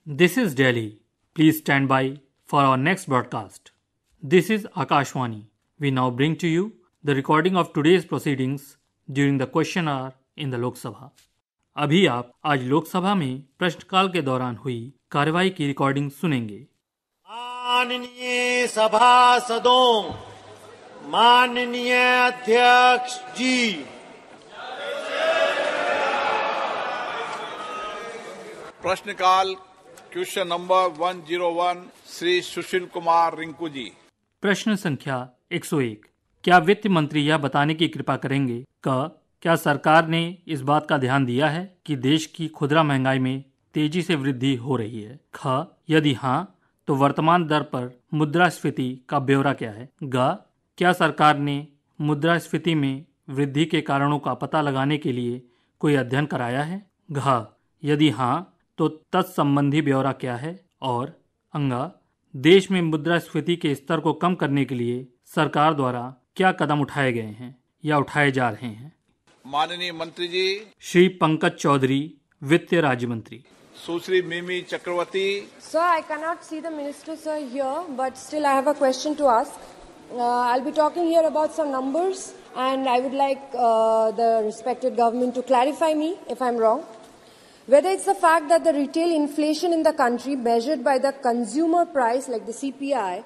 This is Delhi. Please stand by for our next broadcast. This is Akashwani. We now bring to you the recording of today's proceedings during the question hour in the Lok Sabha. अभी आप आज लोकसभा में प्रश्नकाल के दौरान हुई कार्यवाही की रिकॉर्डिंग सुनेंगे। माननीय सभासदों, माननीय अध्यक्ष जी, प्रश्नकाल क्वेश्चन नंबर 101 श्री सुशील कुमार रिंकू जी। प्रश्न संख्या 101। क्या वित्त मंत्री यह बताने की कृपा करेंगे क्या सरकार ने इस बात का ध्यान दिया है कि देश की खुदरा महंगाई में तेजी से वृद्धि हो रही है? ख, यदि हाँ तो वर्तमान दर पर मुद्रास्फीति का ब्यौरा क्या है? ग, क्या सरकार ने मुद्रास्फीति में वृद्धि के कारणों का पता लगाने के लिए कोई अध्ययन कराया है? घ, यदि हाँ तो तत्संबंधी ब्यौरा क्या है? और अंगा, देश में मुद्रास्फीति के स्तर को कम करने के लिए सरकार द्वारा क्या कदम उठाए गए हैं या उठाए जा रहे हैं? माननीय मंत्री जी। श्री पंकज चौधरी, वित्त राज्य मंत्री। सुश्री मिमी चक्रवर्ती। Sir, I cannot see the minister, sir, here, but still I have a question to ask. I'll be talking here about some numbers, and I would like the respected government to clarify me if I'm wrong. Whether it's the fact that the retail inflation in the country measured by the consumer price, like the CPI,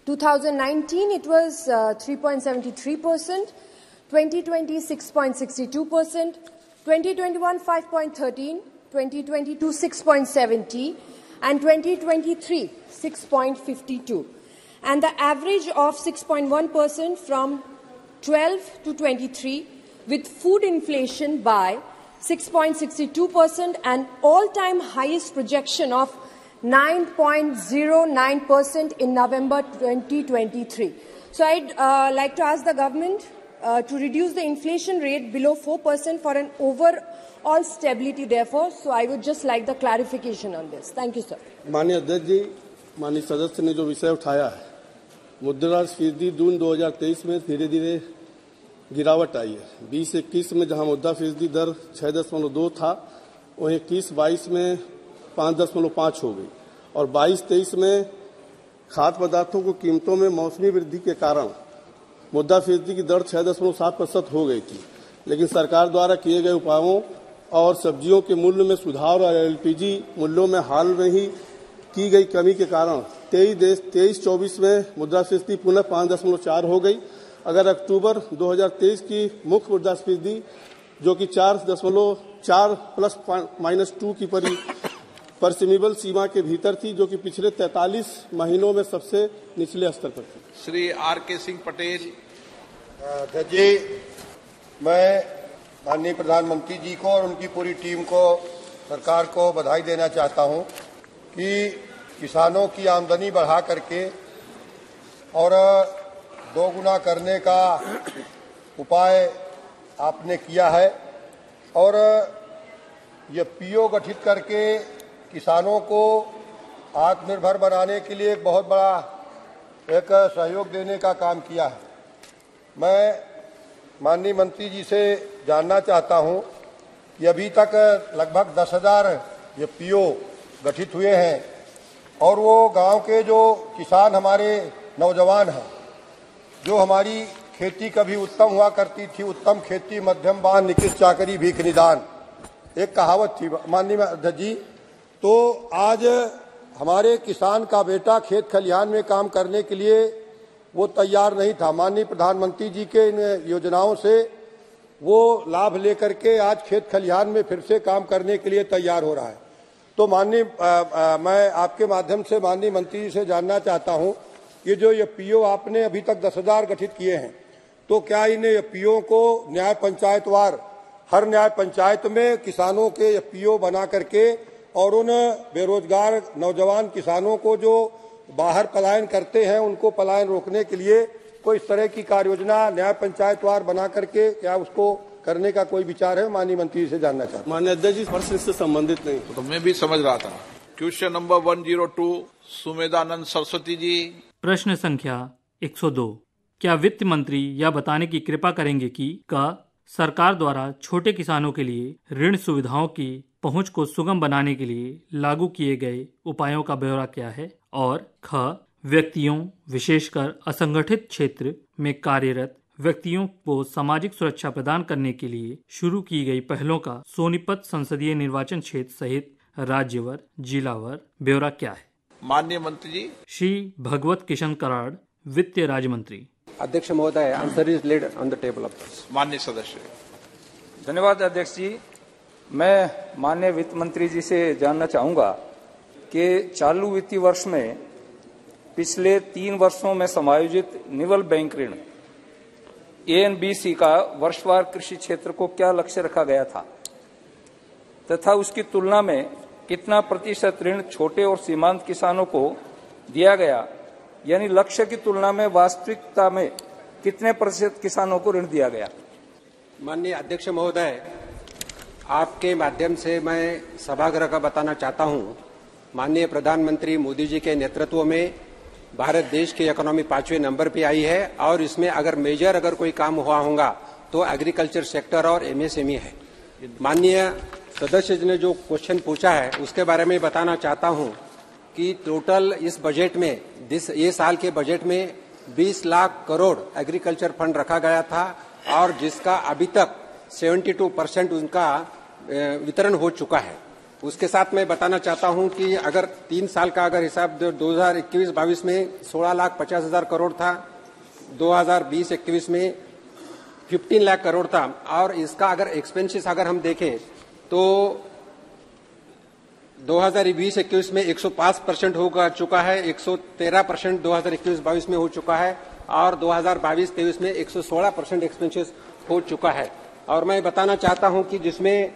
2019 it was 3.73%, 2020 6.62%, 2021 5.13%, 2022 6.70%, and 2023 6.52%. And the average of 6.1% from 12 to 23, with food inflation by 6.62% and all-time highest projection of 9.09% in November 2023. So I'd like to ask the government to reduce the inflation rate below 4% for an overall stability, therefore. So I would just like the clarification on this. Thank you, sir. माननीय अध्यक्ष जी, माननीय सदस्य ने जो विषय उठाया है, मुद्रास्फीति जून 2023 में धीरे धीरे गिरावट आई है। 20-21 में जहां मुद्रास्फीति दर 6.2 था, वहीं 21-22 में 5.5 हो गई और 22-23 में खाद्य पदार्थों की कीमतों में मौसमी वृद्धि के कारण मुद्रास्फीति की दर 6.7% हो गई थी। लेकिन सरकार द्वारा किए गए उपायों और सब्जियों के मूल्य में सुधार और एलपीजी मूल्यों में हाल में ही की गई कमी के कारण 23-24 में मुद्रास्फीति पुनः 5.4 हो गई। अगर अक्टूबर 2023 की मुख्य मुद्रास्फीति जो कि 4.4 +-2 की परसिमिबल सीमा के भीतर थी, जो कि पिछले 43 महीनों में सबसे निचले स्तर पर थी। श्री आर.के. सिंह पटेल। अध्यक्ष जी, मैं माननीय प्रधानमंत्री जी को और उनकी पूरी टीम को, सरकार को बधाई देना चाहता हूं कि किसानों की आमदनी बढ़ा करके और दोगुना करने का उपाय आपने किया है और ये पीओ गठित करके किसानों को आत्मनिर्भर बनाने के लिए एक बहुत बड़ा एक सहयोग देने का काम किया है। मैं माननीय मंत्री जी से जानना चाहता हूं कि अभी तक लगभग 10,000 ये पीओ गठित हुए हैं और वो गांव के जो किसान हमारे नौजवान हैं, जो हमारी खेती कभी उत्तम हुआ करती थी, उत्तम खेती मध्यम बान निकित चाकरी भीख निदान, एक कहावत थी माननीय अध्यक्ष जी। तो आज हमारे किसान का बेटा खेत खलिहान में काम करने के लिए वो तैयार नहीं था। माननीय प्रधानमंत्री जी के इन योजनाओं से वो लाभ लेकर के आज खेत खलिहान में फिर से काम करने के लिए तैयार हो रहा है। तो माननीय मैं आपके माध्यम से माननीय मंत्री जी से जानना चाहता हूं, ये पीओ आपने अभी तक 10,000 गठित किए हैं, तो क्या इन पीओ को न्याय पंचायतवार हर न्याय पंचायत में किसानों के पीओ बना करके और उन बेरोजगार नौजवान किसानों को जो बाहर पलायन करते हैं उनको पलायन रोकने के लिए कोई इस तरह की कार्य योजना न्याय पंचायतवार बना करके क्या उसको करने का कोई विचार है? माननीय मंत्री से जानना चाहता हूं। माननीय अध्यक्ष जी, प्रश्न इससे संबंधित नहीं। तो मैं भी समझ रहा था। Question number 102 Sumedhanand Saraswati ji. प्रश्न संख्या 102। क्या वित्त मंत्री यह बताने की कृपा करेंगे कि सरकार द्वारा छोटे किसानों के लिए ऋण सुविधाओं की पहुंच को सुगम बनाने के लिए लागू किए गए उपायों का ब्यौरा क्या है? और ख, व्यक्तियों विशेषकर असंगठित क्षेत्र में कार्यरत व्यक्तियों को सामाजिक सुरक्षा प्रदान करने के लिए शुरू की गई पहलों का सोनीपत संसदीय निर्वाचन क्षेत्र सहित राज्यवर जिलावर ब्यौरा क्या है? माननीय मंत्री जी। श्री भगवत किशन कराड़, वित्त राज्य मंत्री। अध्यक्ष महोदय, answer is laid on the table of this. माननीय सदस्य। धन्यवाद अध्यक्ष जी। मैं माननीय वित्त मंत्री जी से जानना चाहूंगा कि चालू वित्तीय वर्ष में पिछले 3 वर्षों में समायोजित निवल बैंक ऋण ANBC का वर्षवार कृषि क्षेत्र को क्या लक्ष्य रखा गया था तथा उसकी तुलना में कितना प्रतिशत ऋण छोटे और सीमांत किसानों को दिया गया, यानी लक्ष्य की तुलना में वास्तविकता में कितने प्रतिशत किसानों को ऋण दिया गया? माननीय अध्यक्ष महोदय, आपके माध्यम से मैं सभागृह का बताना चाहता हूं, माननीय प्रधानमंत्री मोदी जी के नेतृत्व में भारत देश की इकोनॉमी 5वें नंबर पे आई है और इसमें अगर कोई काम हुआ होगा तो एग्रीकल्चर सेक्टर और MSME है। माननीय सदस्य जी ने जो क्वेश्चन पूछा है उसके बारे में बताना चाहता हूं कि टोटल इस बजट में ये साल के बजट में 20 लाख करोड़ एग्रीकल्चर फंड रखा गया था और जिसका अभी तक 72% उनका वितरण हो चुका है। उसके साथ मैं बताना चाहता हूं कि अगर 3 साल का अगर हिसाब 2021-22 में 16,50,000 करोड़ था, 2020-21 में 15 लाख करोड़ था और इसका अगर एक्सपेंसेस अगर हम देखें तो 2020-21 में 105% हो चुका है, 113% 2021-22 में हो चुका है और 2022-23 में 116% एक्सपेंसेस हो चुका है। और मैं बताना चाहता हूं कि जिसमें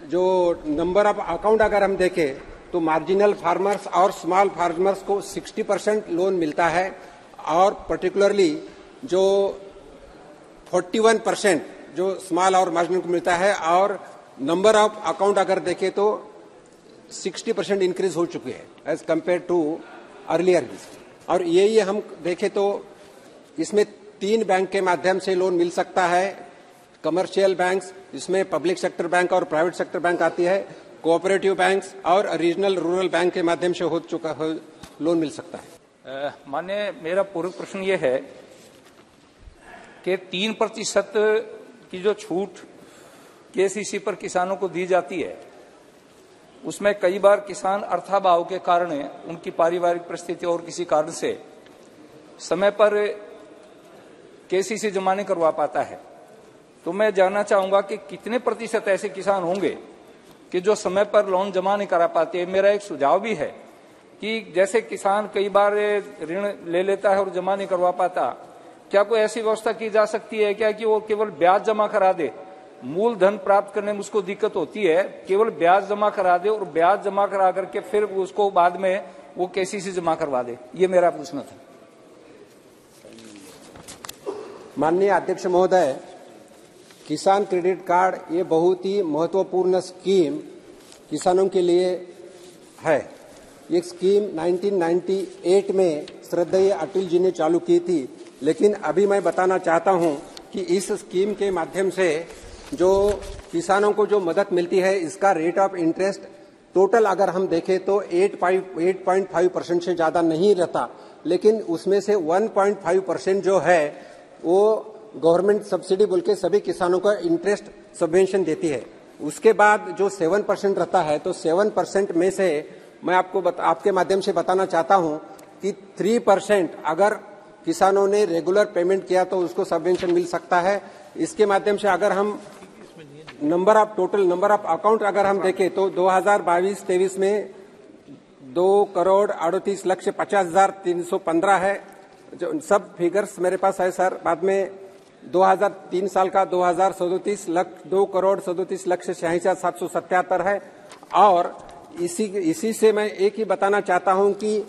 जो नंबर ऑफ अकाउंट अगर हम देखें तो मार्जिनल फार्मर्स और स्मॉल फार्मर्स को 60% लोन मिलता है और पर्टिकुलरली जो 41% जो स्मॉल और मार्जिनल को मिलता है और नंबर ऑफ अकाउंट अगर देखें तो 60% इंक्रीज हो चुकी है एज कंपेयर टू अर्लियर। और यही हम देखें तो इसमें 3 बैंक के माध्यम से लोन मिल सकता है, कमर्शियल बैंक्स, इसमें पब्लिक सेक्टर बैंक और प्राइवेट सेक्टर बैंक आती है, कोऑपरेटिव बैंक्स और रीजनल रूरल बैंक के माध्यम से लोन मिल सकता है। माननीय, मेरा पूर्व प्रश्न ये है कि 3% की जो छूट KCC पर किसानों को दी जाती है उसमें कई बार किसान अर्थाभाव के कारण उनकी पारिवारिक परिस्थिति और किसी कारण से समय पर KCC जमा नहीं करवा पाता है। तो मैं जानना चाहूंगा कि कितने प्रतिशत ऐसे किसान होंगे कि जो समय पर लोन जमा नहीं करा पाते। मेरा एक सुझाव भी है कि जैसे किसान कई बार ऋण ले लेता है और जमा नहीं करवा पाता, क्या कोई ऐसी व्यवस्था की जा सकती है क्या कि वो केवल ब्याज जमा करा दे? मूल धन प्राप्त करने में उसको दिक्कत होती है, केवल ब्याज जमा करा दे और ब्याज जमा करा करके फिर उसको बाद में वो KCC जमा करवा दे। ये मेरा प्रश्न था। माननीय अध्यक्ष महोदय, किसान क्रेडिट कार्ड ये बहुत ही महत्वपूर्ण स्कीम किसानों के लिए है। ये स्कीम 1998 में श्रद्धेय अटल जी ने चालू की थी, लेकिन अभी मैं बताना चाहता हूं कि इस स्कीम के माध्यम से जो किसानों को जो मदद मिलती है इसका रेट ऑफ इंटरेस्ट टोटल अगर हम देखें तो 8.5% से ज्यादा नहीं रहता, लेकिन उसमें से 1.5% जो है वो गवर्नमेंट सब्सिडी बोल के सभी किसानों को इंटरेस्ट सबवेंशन देती है। उसके बाद जो 7% रहता है तो 7% में से मैं आपके माध्यम से बताना चाहता हूं कि 3% अगर किसानों ने रेगुलर पेमेंट किया तो उसको सबवेंशन मिल सकता है। इसके माध्यम से अगर हम टोटल नंबर ऑफ अकाउंट अगर हम देखें तो 2022-23 में 2,38,50,315 है। जो सब फिगर्स मेरे पास है सर। बाद में 2003 साल का 2,37,37,66,777 है। और इसी से मैं एक ही बताना चाहता हूं कि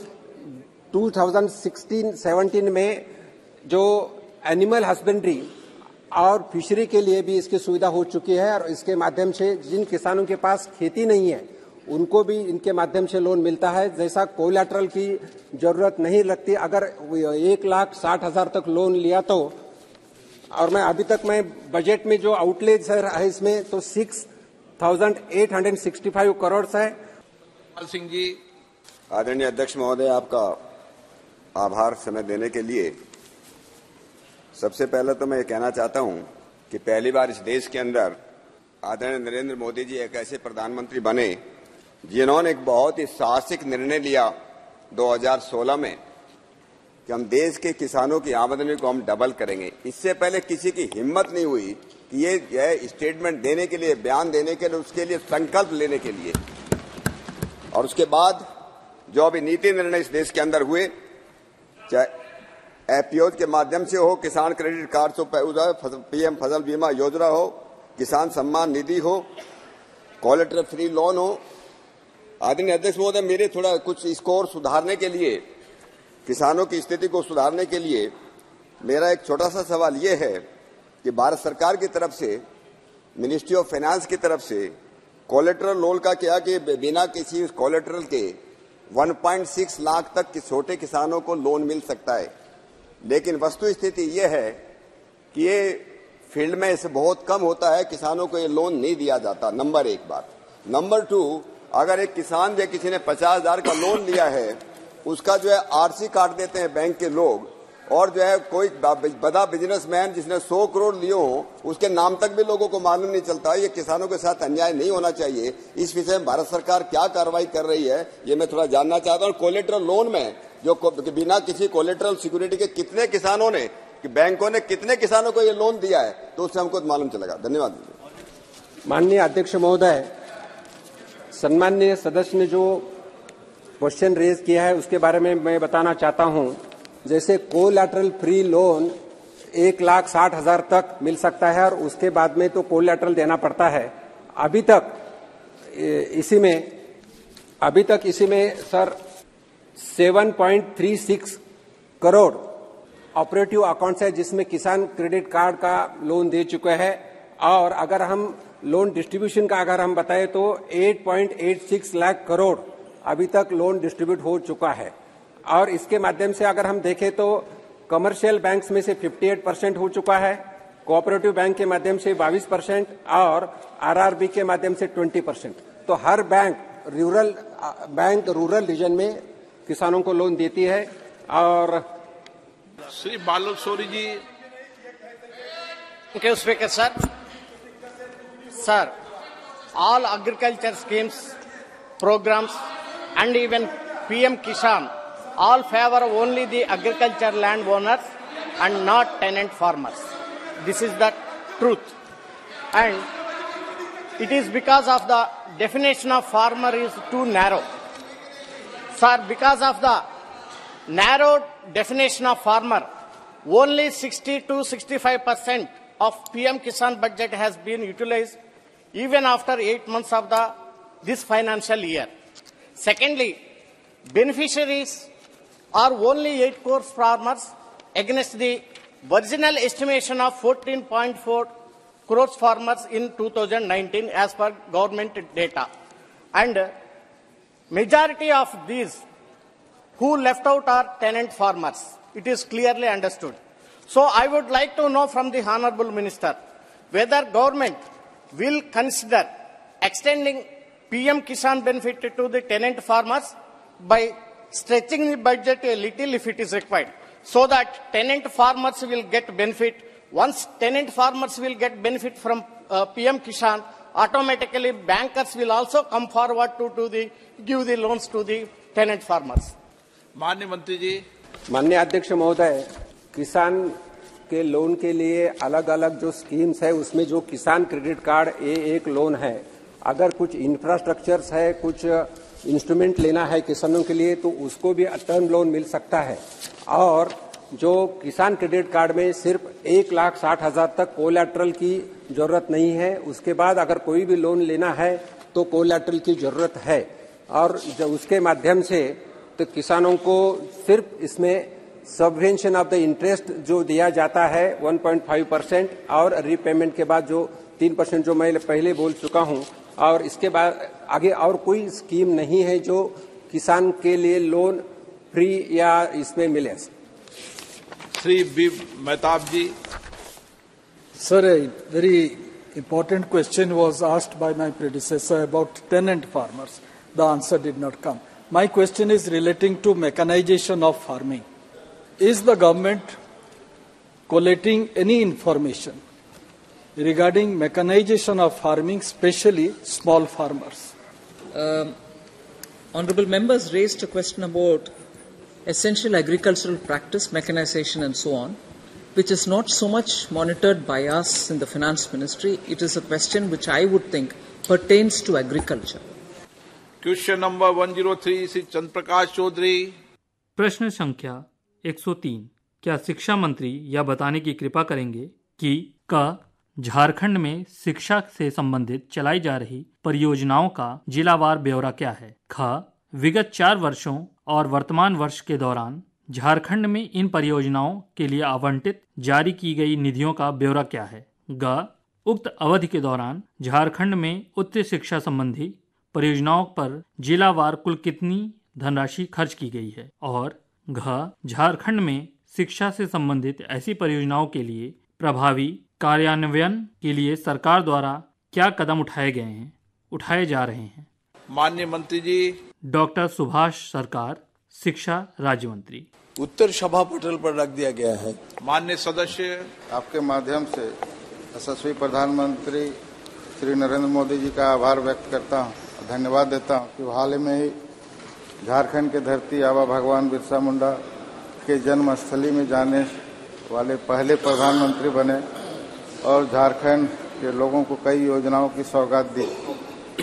2016-17 में जो एनिमल हस्बेंड्री और फिशरी के लिए भी इसकी सुविधा हो चुकी है और इसके माध्यम से जिन किसानों के पास खेती नहीं है उनको भी इनके माध्यम से लोन मिलता है। जैसा कोलैटरल की जरूरत नहीं लगती। अगर 1,60,000 तक लोन लिया तो और मैं अभी तक मैं बजट में जो आउटले सर है इसमें तो 6,865 करोड़ है। सिंह जी। आदरणीय अध्यक्ष महोदय, आपका आभार समय देने के लिए। सबसे पहले तो मैं ये कहना चाहता हूं कि पहली बार इस देश के अंदर आदरणीय नरेंद्र मोदी जी एक ऐसे प्रधानमंत्री बने जिन्होंने एक बहुत ही साहसिक निर्णय लिया 2016 में कि हम देश के किसानों की आमदनी को हम डबल करेंगे। इससे पहले किसी की हिम्मत नहीं हुई कि ये स्टेटमेंट देने के लिए, बयान देने के लिए, उसके लिए संकल्प लेने के लिए। और उसके बाद जो अभी नीति निर्णय इस देश के अंदर हुए, चाहे एपीओज के माध्यम से हो, किसान क्रेडिट कार्ड से पीएम फसल बीमा योजना हो, किसान सम्मान निधि हो, कोलेटरल फ्री लोन हो। आदरणीय अध्यक्ष महोदय, मेरे थोड़ा कुछ स्कोर सुधारने के लिए, किसानों की स्थिति को सुधारने के लिए मेरा एक छोटा सा सवाल ये है कि भारत सरकार की तरफ से, मिनिस्ट्री ऑफ फाइनेंस की तरफ से कोलेटरल लोन का क्या कि बिना किसी कोलेटरल के 1.6 लाख तक के छोटे किसानों को लोन मिल सकता है। लेकिन वस्तु स्थिति ये है कि ये फील्ड में इसे बहुत कम होता है, किसानों को ये लोन नहीं दिया जाता। नंबर एक बात। नंबर 2, अगर एक किसान जो किसी ने 50,000 का लोन लिया है, उसका जो है आरसी काट देते हैं बैंक के लोग, और जो है कोई बड़ा बिजनेसमैन जिसने 100 करोड़ लिए हो, उसके नाम तक भी लोगों को मालूम नहीं चलता। ये किसानों के साथ अन्याय नहीं होना चाहिए। इस विषय में भारत सरकार क्या कार्रवाई कर रही है, ये मैं थोड़ा जानना चाहता हूँ। कोलेटरल लोन में जो बिना किसी कोलेटरल सिक्योरिटी के कितने किसानों ने, कि बैंकों ने कितने किसानों को ये लोन दिया है, तो उससे हमको मालूम चलेगा। धन्यवाद। माननीय अध्यक्ष महोदय, सम्माननीय सदस्य ने जो क्वेश्चन रेज किया है उसके बारे में मैं बताना चाहता हूं। जैसे कोलैटरल फ्री लोन 1,60,000 तक मिल सकता है और उसके बाद में तो कोलैटरल देना पड़ता है। अभी तक इसी में सर 7.36 करोड़ ऑपरेटिव अकाउंट्स है जिसमें किसान क्रेडिट कार्ड का लोन दे चुके हैं। और अगर हम लोन डिस्ट्रीब्यूशन का अगर हम बताएं तो 8.86 लाख करोड़ अभी तक लोन डिस्ट्रीब्यूट हो चुका है। और इसके माध्यम से अगर हम देखें तो कमर्शियल बैंक्स में से 58% हो चुका है, कोऑपरेटिव बैंक के माध्यम से 22% और आरआरबी के माध्यम से 20%। तो हर बैंक रूरल रीजन में किसानों को लोन देती है। और Shri Balak Sori ji. Thank you, Speaker, sir. Sir, all agriculture schemes, programs, and even PM Kisan all favor only the agriculture land owners and not tenant farmers. This is the truth. And it is because of the definition of farmer is too narrow. Sir, because of the narrow definition of farmer, only 60 to 65% of PM Kisan budget has been utilized even after 8 months of this financial year. Secondly, beneficiaries are only 8 crore farmers against the original estimation of 14.4 crores farmers in 2019 as per government data. And majority of these who left out are tenant farmers. It is clearly understood. So I would like to know from the Honorable Minister whether government will consider extending PM Kisan benefit to the tenant farmers by stretching the budget a little if it is required, so that tenant farmers will get benefit. Once tenant farmers will get benefit from PM Kisan, automatically bankers will also come forward to give the loans to the tenant farmers. माननीय मंत्री जी। माननीय अध्यक्ष महोदय, किसान के loan के लिए अलग अलग जो स्कीम्स है उसमें जो किसान क्रेडिट कार्ड एक लोन है, अगर कुछ इंफ्रास्ट्रक्चर्स है, कुछ इंस्ट्रूमेंट लेना है किसानों के लिए तो उसको भी टर्म लोन मिल सकता है। और जो किसान क्रेडिट कार्ड में सिर्फ 1,60,000 तक कोलैटरल की जरूरत नहीं है, उसके बाद अगर कोई भी लोन लेना है तो कोलैटरल की जरूरत है। और जो उसके माध्यम से तो किसानों को सिर्फ इसमें सबवेंशन ऑफ द इंटरेस्ट जो दिया जाता है 1.5% और रीपेमेंट के बाद जो 3% जो मैं पहले बोल चुका हूं। और इसके बाद आगे और कोई स्कीम नहीं है जो किसान के लिए लोन फ्री या इसमें मिले। Shri B Mehtab ji. Sir, a very important question was asked by my predecessor about tenant farmers. The answer did not come. My question is relating to mechanization of farming. Is the government collating any information regarding mechanization of farming, especially small farmers? Honourable members raised a question about essential agricultural practice, mechanization and so on, which is not so much monitored by us in the finance ministry. It is a question which I would think pertains to agriculture. Question number 103 Shri Chandra Prakash Chaudhary. प्रश्न संख्या 103। क्या शिक्षा मंत्री यह बताने की कृपा करेंगे कि क झारखंड में शिक्षा से संबंधित चलाई जा रही परियोजनाओं का जिलावार ब्यौरा क्या है? ख विगत 4 वर्षों और वर्तमान वर्ष के दौरान झारखंड में इन परियोजनाओं के लिए आवंटित जारी की गई निधियों का ब्यौरा क्या है? ग उक्त अवधि के दौरान झारखंड में उच्च शिक्षा संबंधी परियोजनाओं पर जिलावार कुल कितनी धनराशि खर्च की गई है? और घ झारखंड में शिक्षा से संबंधित ऐसी परियोजनाओं के लिए प्रभावी कार्यान्वयन के लिए सरकार द्वारा क्या कदम उठाए जा रहे हैं? माननीय मंत्री जी। डॉक्टर सुभाष सरकार, शिक्षा राज्य मंत्री। उत्तर सभा पटल पर रख दिया गया है। माननीय सदस्य, आपके माध्यम से यशस्वी प्रधानमंत्री श्री नरेंद्र मोदी जी का आभार व्यक्त करता हूँ, धन्यवाद देता हूँ कि हाल ही में ही झारखंड के धरती आबा भगवान बिरसा मुंडा के जन्मस्थली में जाने वाले पहले प्रधानमंत्री बने और झारखंड के लोगों को कई योजनाओं की सौगात दी,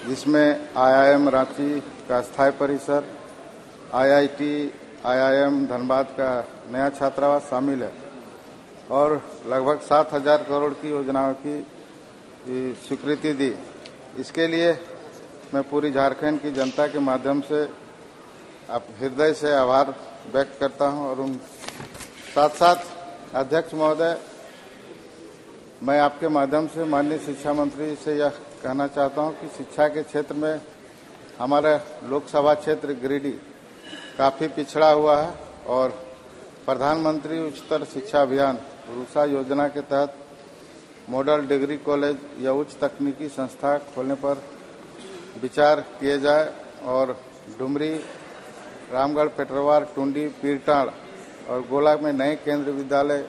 जिसमें IIM रांची का स्थायी परिसर, IIM धनबाद का नया छात्रावास शामिल है और लगभग 7,000 करोड़ की योजनाओं की स्वीकृति दी। इसके लिए मैं पूरी झारखंड की जनता के माध्यम से आप हृदय से आभार व्यक्त करता हूं और उन साथ साथ अध्यक्ष महोदय, मैं आपके माध्यम से माननीय शिक्षा मंत्री से यह कहना चाहता हूं कि शिक्षा के क्षेत्र में हमारा लोकसभा क्षेत्र गिरिडीह काफ़ी पिछड़ा हुआ है और प्रधानमंत्री उच्चतर शिक्षा अभियान रूसा योजना के तहत मॉडल डिग्री कॉलेज या उच्च तकनीकी संस्था खोलने पर विचार किए जाए और डुमरी, रामगढ़, पेटरवार, टुंडी, पीरटाड़ और गोला में नए केंद्रीय विद्यालय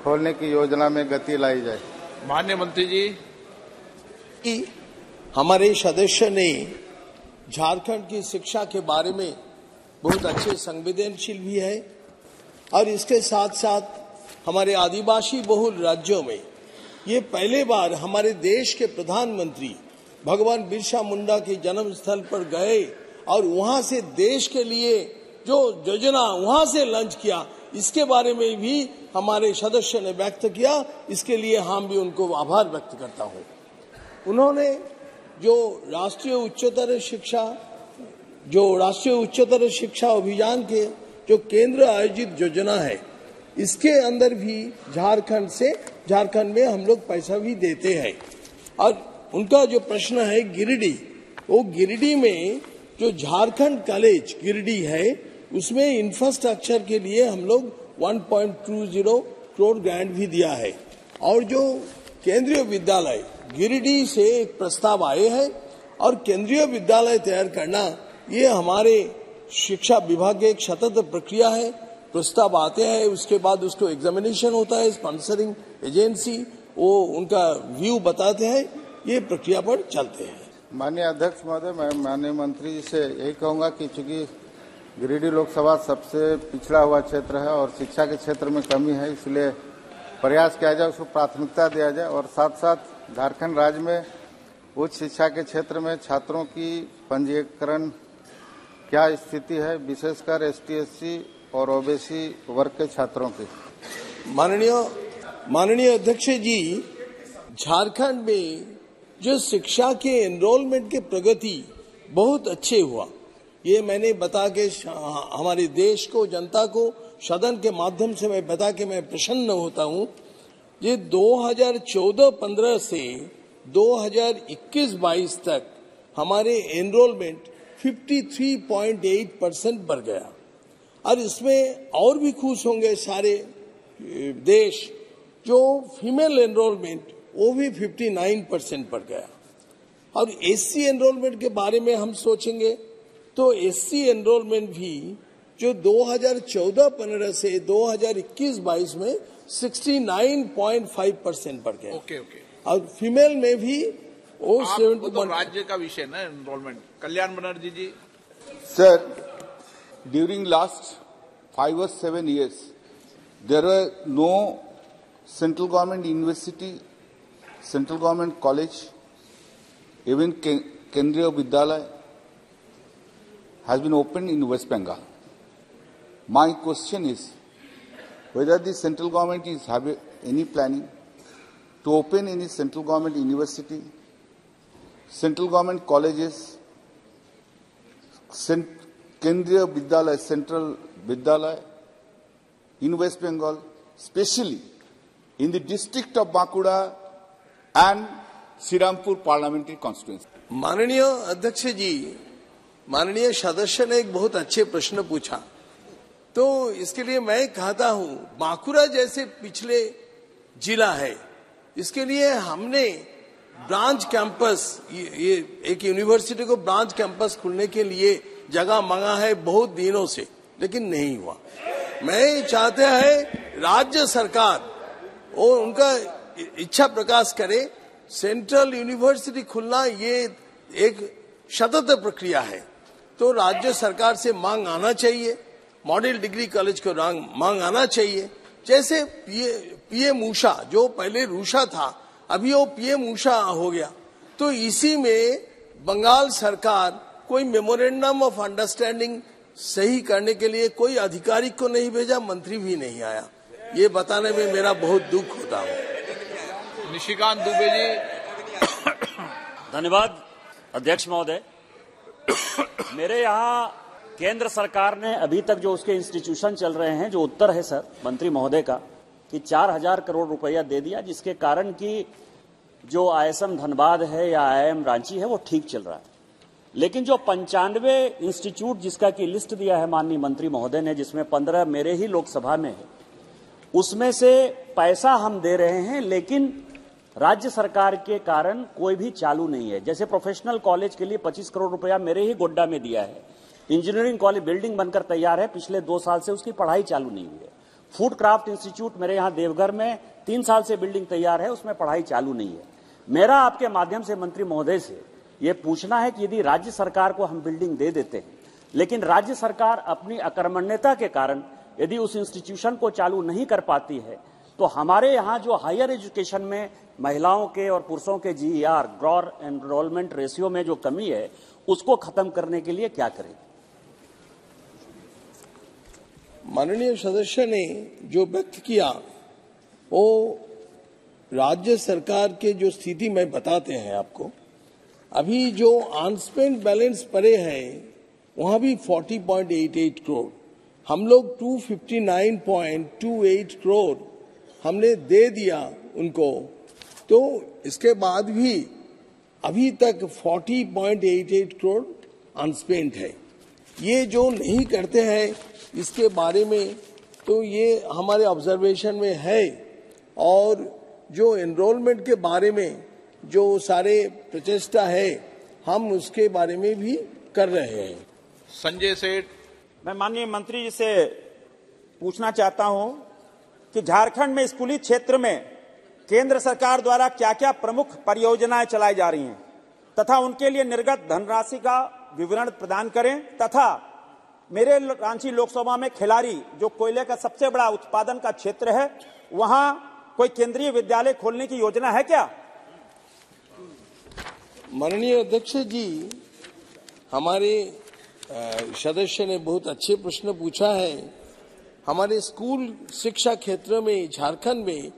खोलने की योजना में गति लाई जाए। माननीय मंत्री जी। हमारे सदस्य ने झारखंड की शिक्षा के बारे में बहुत अच्छे संवेदनशील भी है और इसके साथ साथ हमारे आदिवासी बहुल राज्यों में ये पहले बार हमारे देश के प्रधानमंत्री भगवान बिरसा मुंडा के जन्म स्थल पर गए और वहां से देश के लिए जो योजना वहां से लॉन्च किया, इसके बारे में भी हमारे सदस्य ने व्यक्त किया। इसके लिए हम भी उनको आभार व्यक्त करता हूं। उन्होंने जो राष्ट्रीय उच्चतर शिक्षा अभियान के जो केंद्र आयोजित योजना है, इसके अंदर भी झारखंड में हम लोग पैसा भी देते हैं। और उनका जो प्रश्न है गिरिडीह, वो गिरिडीह में जो झारखंड कॉलेज गिरिडीह है, उसमें इंफ्रास्ट्रक्चर के लिए हम लोग 1.20 करोड़ ग्रांट भी दिया है। और जो केंद्रीय विद्यालय गिरिडीह से एक प्रस्ताव आए हैं और केंद्रीय विद्यालय तैयार करना ये हमारे शिक्षा विभाग की एक सतत प्रक्रिया है। प्रस्ताव आते हैं, उसके बाद उसको एग्जामिनेशन होता है, स्पॉन्सरिंग एजेंसी वो उनका व्यू बताते हैं, ये प्रक्रिया पर चलते हैं। माननीय अध्यक्ष महोदय, मैं माननीय मंत्री जी से यही कहूंगा कि चूंकि गिरिडीह लोकसभा सबसे पिछड़ा हुआ क्षेत्र है और शिक्षा के क्षेत्र में कमी है, इसलिए प्रयास किया जाए, उसको प्राथमिकता दिया जाए और साथ साथ झारखंड राज्य में उच्च शिक्षा के क्षेत्र में छात्रों की पंजीकरण क्या स्थिति है, विशेषकर ST/SC और OBC वर्ग के छात्रों की। माननीय अध्यक्ष जी, झारखंड में जो शिक्षा के एनरोलमेंट के प्रगति बहुत अच्छे हुआ, ये मैंने बता के हमारे देश को, जनता को सदन के माध्यम से मैं बता के मैं प्रसन्न होता हूँ। ये 2014-15 से 2021-22 तक हमारे एनरोलमेंट 53.8% बढ़ गया और इसमें और भी खुश होंगे सारे देश, जो फीमेल एनरोलमेंट वो भी 59% पर गया। और एससी एनरोलमेंट के बारे में हम सोचेंगे तो एससी एनरोलमेंट भी जो 2014-15 से 2021-22 में 69.5% पर गया। ओके। और फीमेल में भी वो 70 तो राज्य का विषय ना enrolment. Kalyan Banerjee ji. Sir, during last 5 or 7 years, there were no central government university, central government college, even Kendriya Vidyalaya has been opened in West Bengal. My question is whether the central government is having any planning to open any central government university, central government colleges, Kendriya Vidyalaya, Central Vidyalaya in West Bengal, especially in the district of Bankura and Srirampur parliamentary constituency. माननीय अध्यक्ष जी, माननीय सदस्य ने एक बहुत अच्छे प्रश्न पूछा, तो इसके लिए मैं कहता हूं बांकुरा जैसे पिछले जिला है, इसके लिए हमने ब्रांच कैंपस, ये एक यूनिवर्सिटी को ब्रांच कैंपस खुलने के लिए जगह मांगा है बहुत दिनों से, लेकिन नहीं हुआ। मैं चाहते हैं राज्य सरकार और उनका इच्छा प्रकाश करे, सेंट्रल यूनिवर्सिटी खुलना ये एक सतत प्रक्रिया है, तो राज्य सरकार से मांग आना चाहिए, मॉडल डिग्री कॉलेज को मांग आना चाहिए। जैसे पीएम उषा जो पहले रूषा था, अभी वो पीएम उषा हो गया, तो इसी में बंगाल सरकार कोई मेमोरेंडम ऑफ अंडरस्टैंडिंग सही करने के लिए कोई अधिकारी को नहीं भेजा, मंत्री भी नहीं आया। ये बताने में मेरा बहुत दुख होता है। निशिकांत दुबे जी। धन्यवाद अध्यक्ष महोदय। मेरे यहाँ केंद्र सरकार ने अभी तक जो उसके इंस्टीट्यूशन चल रहे हैं, जो उत्तर है सर मंत्री महोदय का कि 4000 करोड़ रुपया दे दिया, जिसके कारण कि जो आईएसएम धनबाद है या आईआईएम रांची है वो ठीक चल रहा है। लेकिन जो 95 इंस्टीट्यूट जिसका की लिस्ट दिया है माननीय मंत्री महोदय ने, जिसमें 15 मेरे ही लोकसभा में है, उसमें से पैसा हम दे रहे हैं लेकिन राज्य सरकार के कारण कोई भी चालू नहीं है। जैसे प्रोफेशनल कॉलेज के लिए 25 करोड़ रुपया मेरे ही गोड्डा में दिया है। इंजीनियरिंग कॉलेज बिल्डिंग बनकर तैयार है, पिछले 2 साल से उसकी पढ़ाई चालू नहीं हुई है। फूड क्राफ्ट इंस्टीट्यूट मेरे यहाँ देवघर में 3 साल से बिल्डिंग तैयार है, उसमें पढ़ाई चालू नहीं है। मेरा आपके माध्यम से मंत्री महोदय से ये पूछना है कि यदि राज्य सरकार को हम बिल्डिंग दे देते हैं, लेकिन राज्य सरकार अपनी अकर्मण्यता के कारण यदि उस इंस्टीट्यूशन को चालू नहीं कर पाती है, तो हमारे यहाँ जो हायर एजुकेशन में महिलाओं के और पुरुषों के GER ग्रॉस एनरोलमेंट रेशियो में जो कमी है, उसको खत्म करने के लिए क्या करें? माननीय सदस्य ने जो व्यक्त किया वो राज्य सरकार के जो स्थिति में बताते हैं आपको। अभी जो अनस्पेंड बैलेंस पड़े हैं वहां भी 40.88 करोड़, हम लोग 259.28 करोड़ हमने दे दिया उनको, तो इसके बाद भी अभी तक 40.88 करोड़ अनस्पेंड है। ये जो नहीं करते हैं इसके बारे में तो ये हमारे ऑब्जर्वेशन में है, और जो एनरोलमेंट के बारे में जो सारे प्रचेष्टा है हम उसके बारे में भी कर रहे हैं। संजय सेठ। मैं माननीय मंत्री जी से पूछना चाहता हूं कि झारखंड में स्कूली क्षेत्र में केंद्र सरकार द्वारा क्या क्या प्रमुख परियोजनाएं चलाई जा रही हैं तथा उनके लिए निर्गत धनराशि का विवरण प्रदान करें, तथा मेरे रांची लोकसभा में खिलारी जो कोयले का सबसे बड़ा उत्पादन का क्षेत्र है, वहां कोई केंद्रीय विद्यालय खोलने की योजना है क्या? माननीय अध्यक्ष जी, हमारे सदस्य ने बहुत अच्छे प्रश्न पूछा है। हमारे स्कूल शिक्षा क्षेत्र में झारखंड में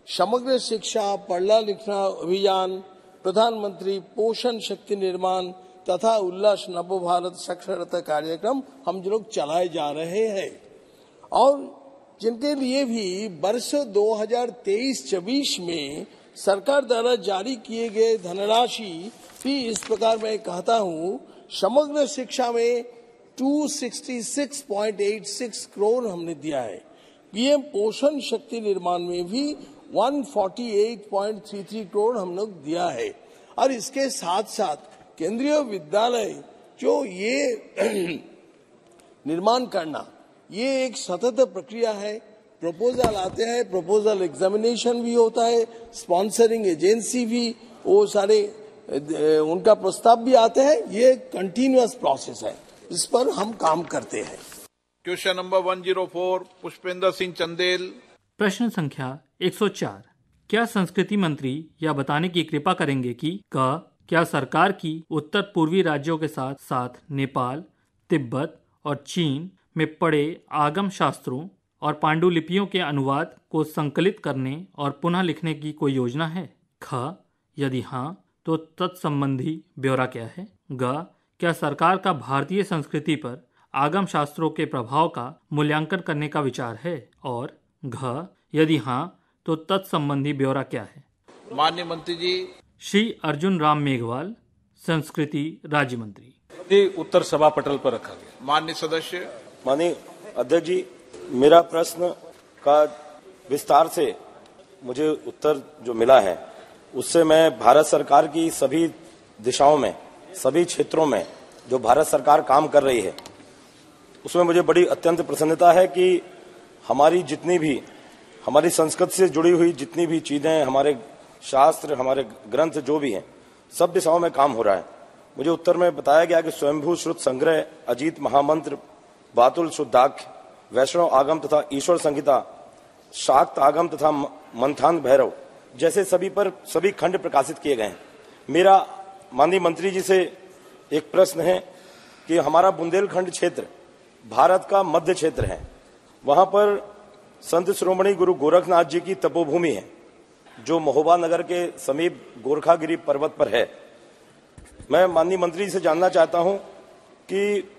समग्र शिक्षा पढ़ना लिखना अभियान, प्रधानमंत्री पोषण शक्ति निर्माण तथा उल्लास नव भारत साक्षरता कार्यक्रम हम लोग चलाए जा रहे हैं, और जिनके लिए भी वर्ष 2023-24 में सरकार द्वारा जारी किए गए धनराशि भी इस प्रकार मैं कहता हूं, समग्र शिक्षा में 266.86 करोड़ हमने दिया है। पीएम पोषण शक्ति निर्माण में भी 148.33 करोड़ हम लोग दिया है। और इसके साथ साथ केंद्रीय विद्यालय जो ये निर्माण करना, ये एक सतत प्रक्रिया है। प्रपोजल आते हैं, प्रपोजल एग्जामिनेशन भी होता है, स्पॉन्सरिंग एजेंसी भी, वो सारे उनका प्रस्ताव भी आते हैं। ये कंटिन्यूअस प्रोसेस है, इस पर हम काम करते हैं। Question number 104 Pushpendra Singh Chandel. प्रश्न संख्या 104। क्या संस्कृति मंत्री यह बताने की कृपा करेंगे कि क्या सरकार की उत्तर पूर्वी राज्यों के साथ साथ नेपाल, तिब्बत और चीन में पड़े आगम शास्त्रों और पांडुलिपियों के अनुवाद को संकलित करने और पुनः लिखने की कोई योजना है? यदि हाँ, तो तत्संबंधी ब्यौरा क्या है? क्या सरकार का भारतीय संस्कृति पर आगम शास्त्रों के प्रभाव का मूल्यांकन करने का विचार है? और यदि हाँ, तो तत्संबंधी ब्यौरा क्या है? माननीय मंत्री जी। श्री अर्जुन राम मेघवाल, संस्कृति राज्य मंत्री। उत्तर सभा पटल पर रखा गया। माननीय सदस्य। माननीय अध्यक्ष जी, मेरा प्रश्न का विस्तार से मुझे उत्तर जो मिला है, उससे मैं भारत सरकार की सभी दिशाओं में, सभी क्षेत्रों में जो भारत सरकार काम कर रही है, उसमें मुझे बड़ी अत्यंत प्रसन्नता है कि हमारी जितनी भी, हमारी संस्कृति से जुड़ी हुई जितनी भी चीजें, हमारे शास्त्र, हमारे ग्रंथ जो भी हैं, सब दिशाओं में काम हो रहा है। मुझे उत्तर में बताया गया कि स्वयंभू श्रुत संग्रह, अजीत महामंत्र, बातुल शुद्धाख्य, वैष्णव आगम तथा ईश्वर संहिता, शाक्त आगम तथा मंथान भैरव जैसे सभी खंड प्रकाशित किए गए हैं। मेरा माननीय मंत्री जी से एक प्रश्न है कि हमारा बुंदेलखंड क्षेत्र भारत का मध्य क्षेत्र है। वहां पर संत श्रोमणी गुरु गोरखनाथ जी की तपोभूमि है, जो महोबा नगर के समीप गोरखागिरी पर्वत पर है। मैं माननीय मंत्री जी से जानना चाहता हूं कि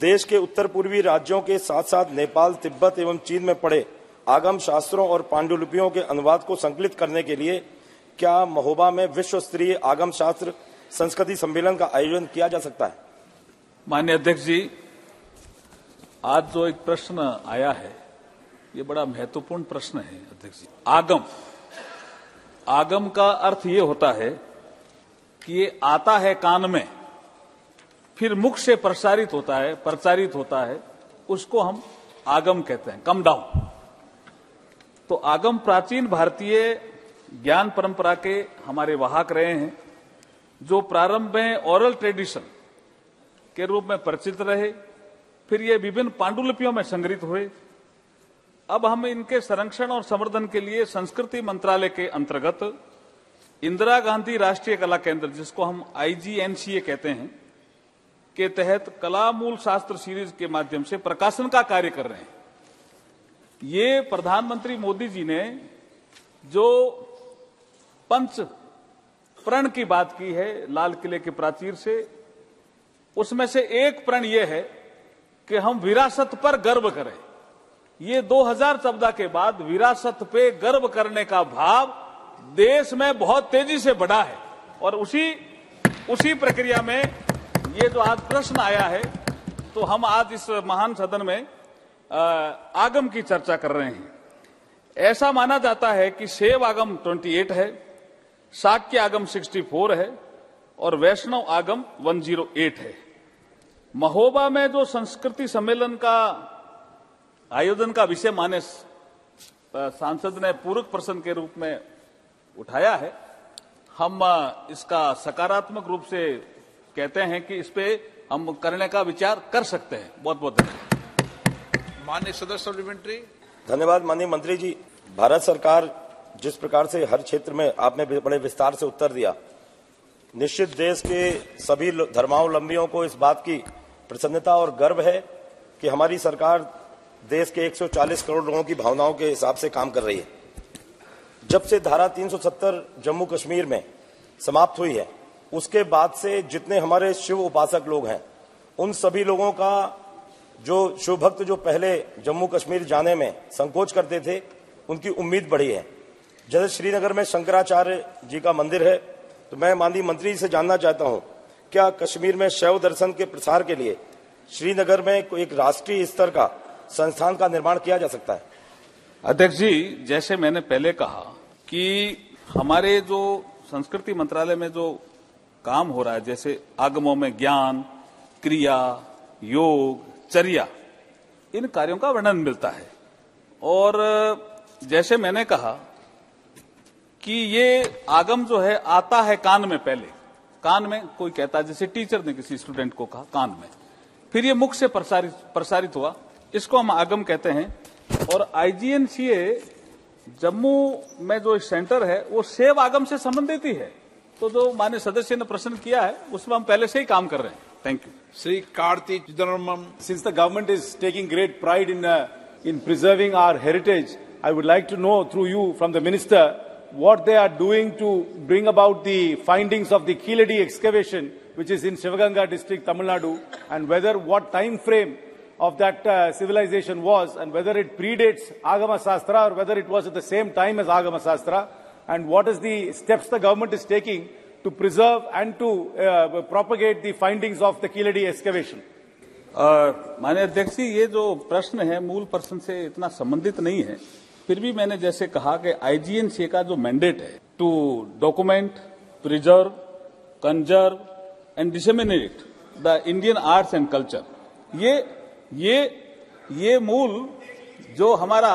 देश के उत्तर पूर्वी राज्यों के साथ साथ नेपाल, तिब्बत एवं चीन में पड़े आगम शास्त्रों और पांडुलिपियों के अनुवाद को संकलित करने के लिए क्या महोबा में विश्व स्तरीय आगम शास्त्र संस्कृति सम्मेलन का आयोजन किया जा सकता है? माननीय अध्यक्ष जी, आज जो एक प्रश्न आया है, ये बड़ा महत्वपूर्ण प्रश्न है अध्यक्ष जी। आगम का अर्थ ये होता है कि ये आता है कान में, फिर मुख से प्रचारित होता है, उसको हम आगम कहते हैं, कम डाउन। तो आगम प्राचीन भारतीय ज्ञान परंपरा के हमारे वाहक रहे हैं, जो प्रारंभ में ओरल ट्रेडिशन के रूप में परिचित रहे, फिर ये विभिन्न पांडुलिपियों में संग्रहित हुए। अब हम इनके संरक्षण और संवर्धन के लिए संस्कृति मंत्रालय के अंतर्गत इंदिरा गांधी राष्ट्रीय कला केंद्र, जिसको हम IGNCA कहते हैं, के तहत कला मूल शास्त्र सीरीज के माध्यम से प्रकाशन का कार्य कर रहे हैं। ये प्रधानमंत्री मोदी जी ने जो पंच प्रण की बात की है लाल किले के प्राचीर से, उसमें से एक प्रण ये है कि हम विरासत पर गर्व करें। ये 2014 के बाद विरासत पे गर्व करने का भाव देश में बहुत तेजी से बढ़ा है, और उसी प्रक्रिया में ये जो आज प्रश्न आया है, तो हम आज इस महान सदन में आगम की चर्चा कर रहे हैं। ऐसा माना जाता है कि शैव आगम 28 है, शाक्य आगम 64 है और वैष्णव आगम 108 है। महोबा में जो संस्कृति सम्मेलन का आयोजन का विषय माने सांसद ने पूरक प्रश्न के रूप में उठाया है, हम इसका सकारात्मक रूप से कहते हैं कि इस पे हम करने का विचार कर सकते हैं। बहुत बहुत धन्यवाद। माननीय सदस्य सप्लीमेंट्री। धन्यवाद माननीय मंत्री जी। भारत सरकार जिस प्रकार से हर क्षेत्र में आपने बड़े विस्तार से उत्तर दिया, निश्चित देश के सभी धर्मावलंबियों को इस बात की प्रसन्नता और गर्व है कि हमारी सरकार देश के 140 करोड़ लोगों की भावनाओं के हिसाब से काम कर रही है। जब से धारा 370 जम्मू कश्मीर में समाप्त हुई है, उसके बाद से जितने हमारे शिव उपासक लोग हैं, उन सभी लोगों का जो शिव भक्त जो पहले जम्मू कश्मीर जाने में संकोच करते थे, उनकी उम्मीद बढ़ी है। जैसे श्रीनगर में शंकराचार्य जी का मंदिर है, तो मैं माननीय मंत्री जी से जानना चाहता हूं, क्या कश्मीर में शैव दर्शन के प्रसार के लिए श्रीनगर में एक राष्ट्रीय स्तर का संस्थान का निर्माण किया जा सकता है? अध्यक्ष जी, जैसे मैंने पहले कहा कि हमारे जो संस्कृति मंत्रालय में जो काम हो रहा है, जैसे आगमों में ज्ञान, क्रिया, योग, चर्या, इन कार्यों का वर्णन मिलता है। और जैसे मैंने कहा कि ये आगम जो है आता है कान में, पहले कान में कोई कहता है, जैसे टीचर ने किसी स्टूडेंट को कहा कान में, फिर ये मुख से प्रसारित हुआ, इसको हम आगम कहते हैं। और IGNCA जम्मू में जो सेंटर है वो सेव आगम से संबंधित ही है। तो जो माननीय सदस्य ने प्रश्न किया है उसमें हम पहले से ही काम कर रहे हैं। Thank you. Shri Kartik Chidambaram. Since the government is taking great pride in preserving our heritage, I would like to know through you from the minister what they are doing to bring about the findings of the Keeladi excavation, which is in Shivaganga district, Tamil Nadu, and whether what time frame of that civilization was, and whether it predates Agama Sastra or whether it was at the same time as Agama Sastra, and what is the steps the government is taking to preserve and to propagate the findings of the Keeladi excavation. माननीय अध्यक्ष जी, ये जो प्रश्न है मूल प्रश्न से इतना संबंधित नहीं है, फिर भी मैंने जैसे कहा कि IGNCA का जो मैंडेट है to document, preserve, conserve and disseminate the Indian arts and culture, ये मूल जो हमारा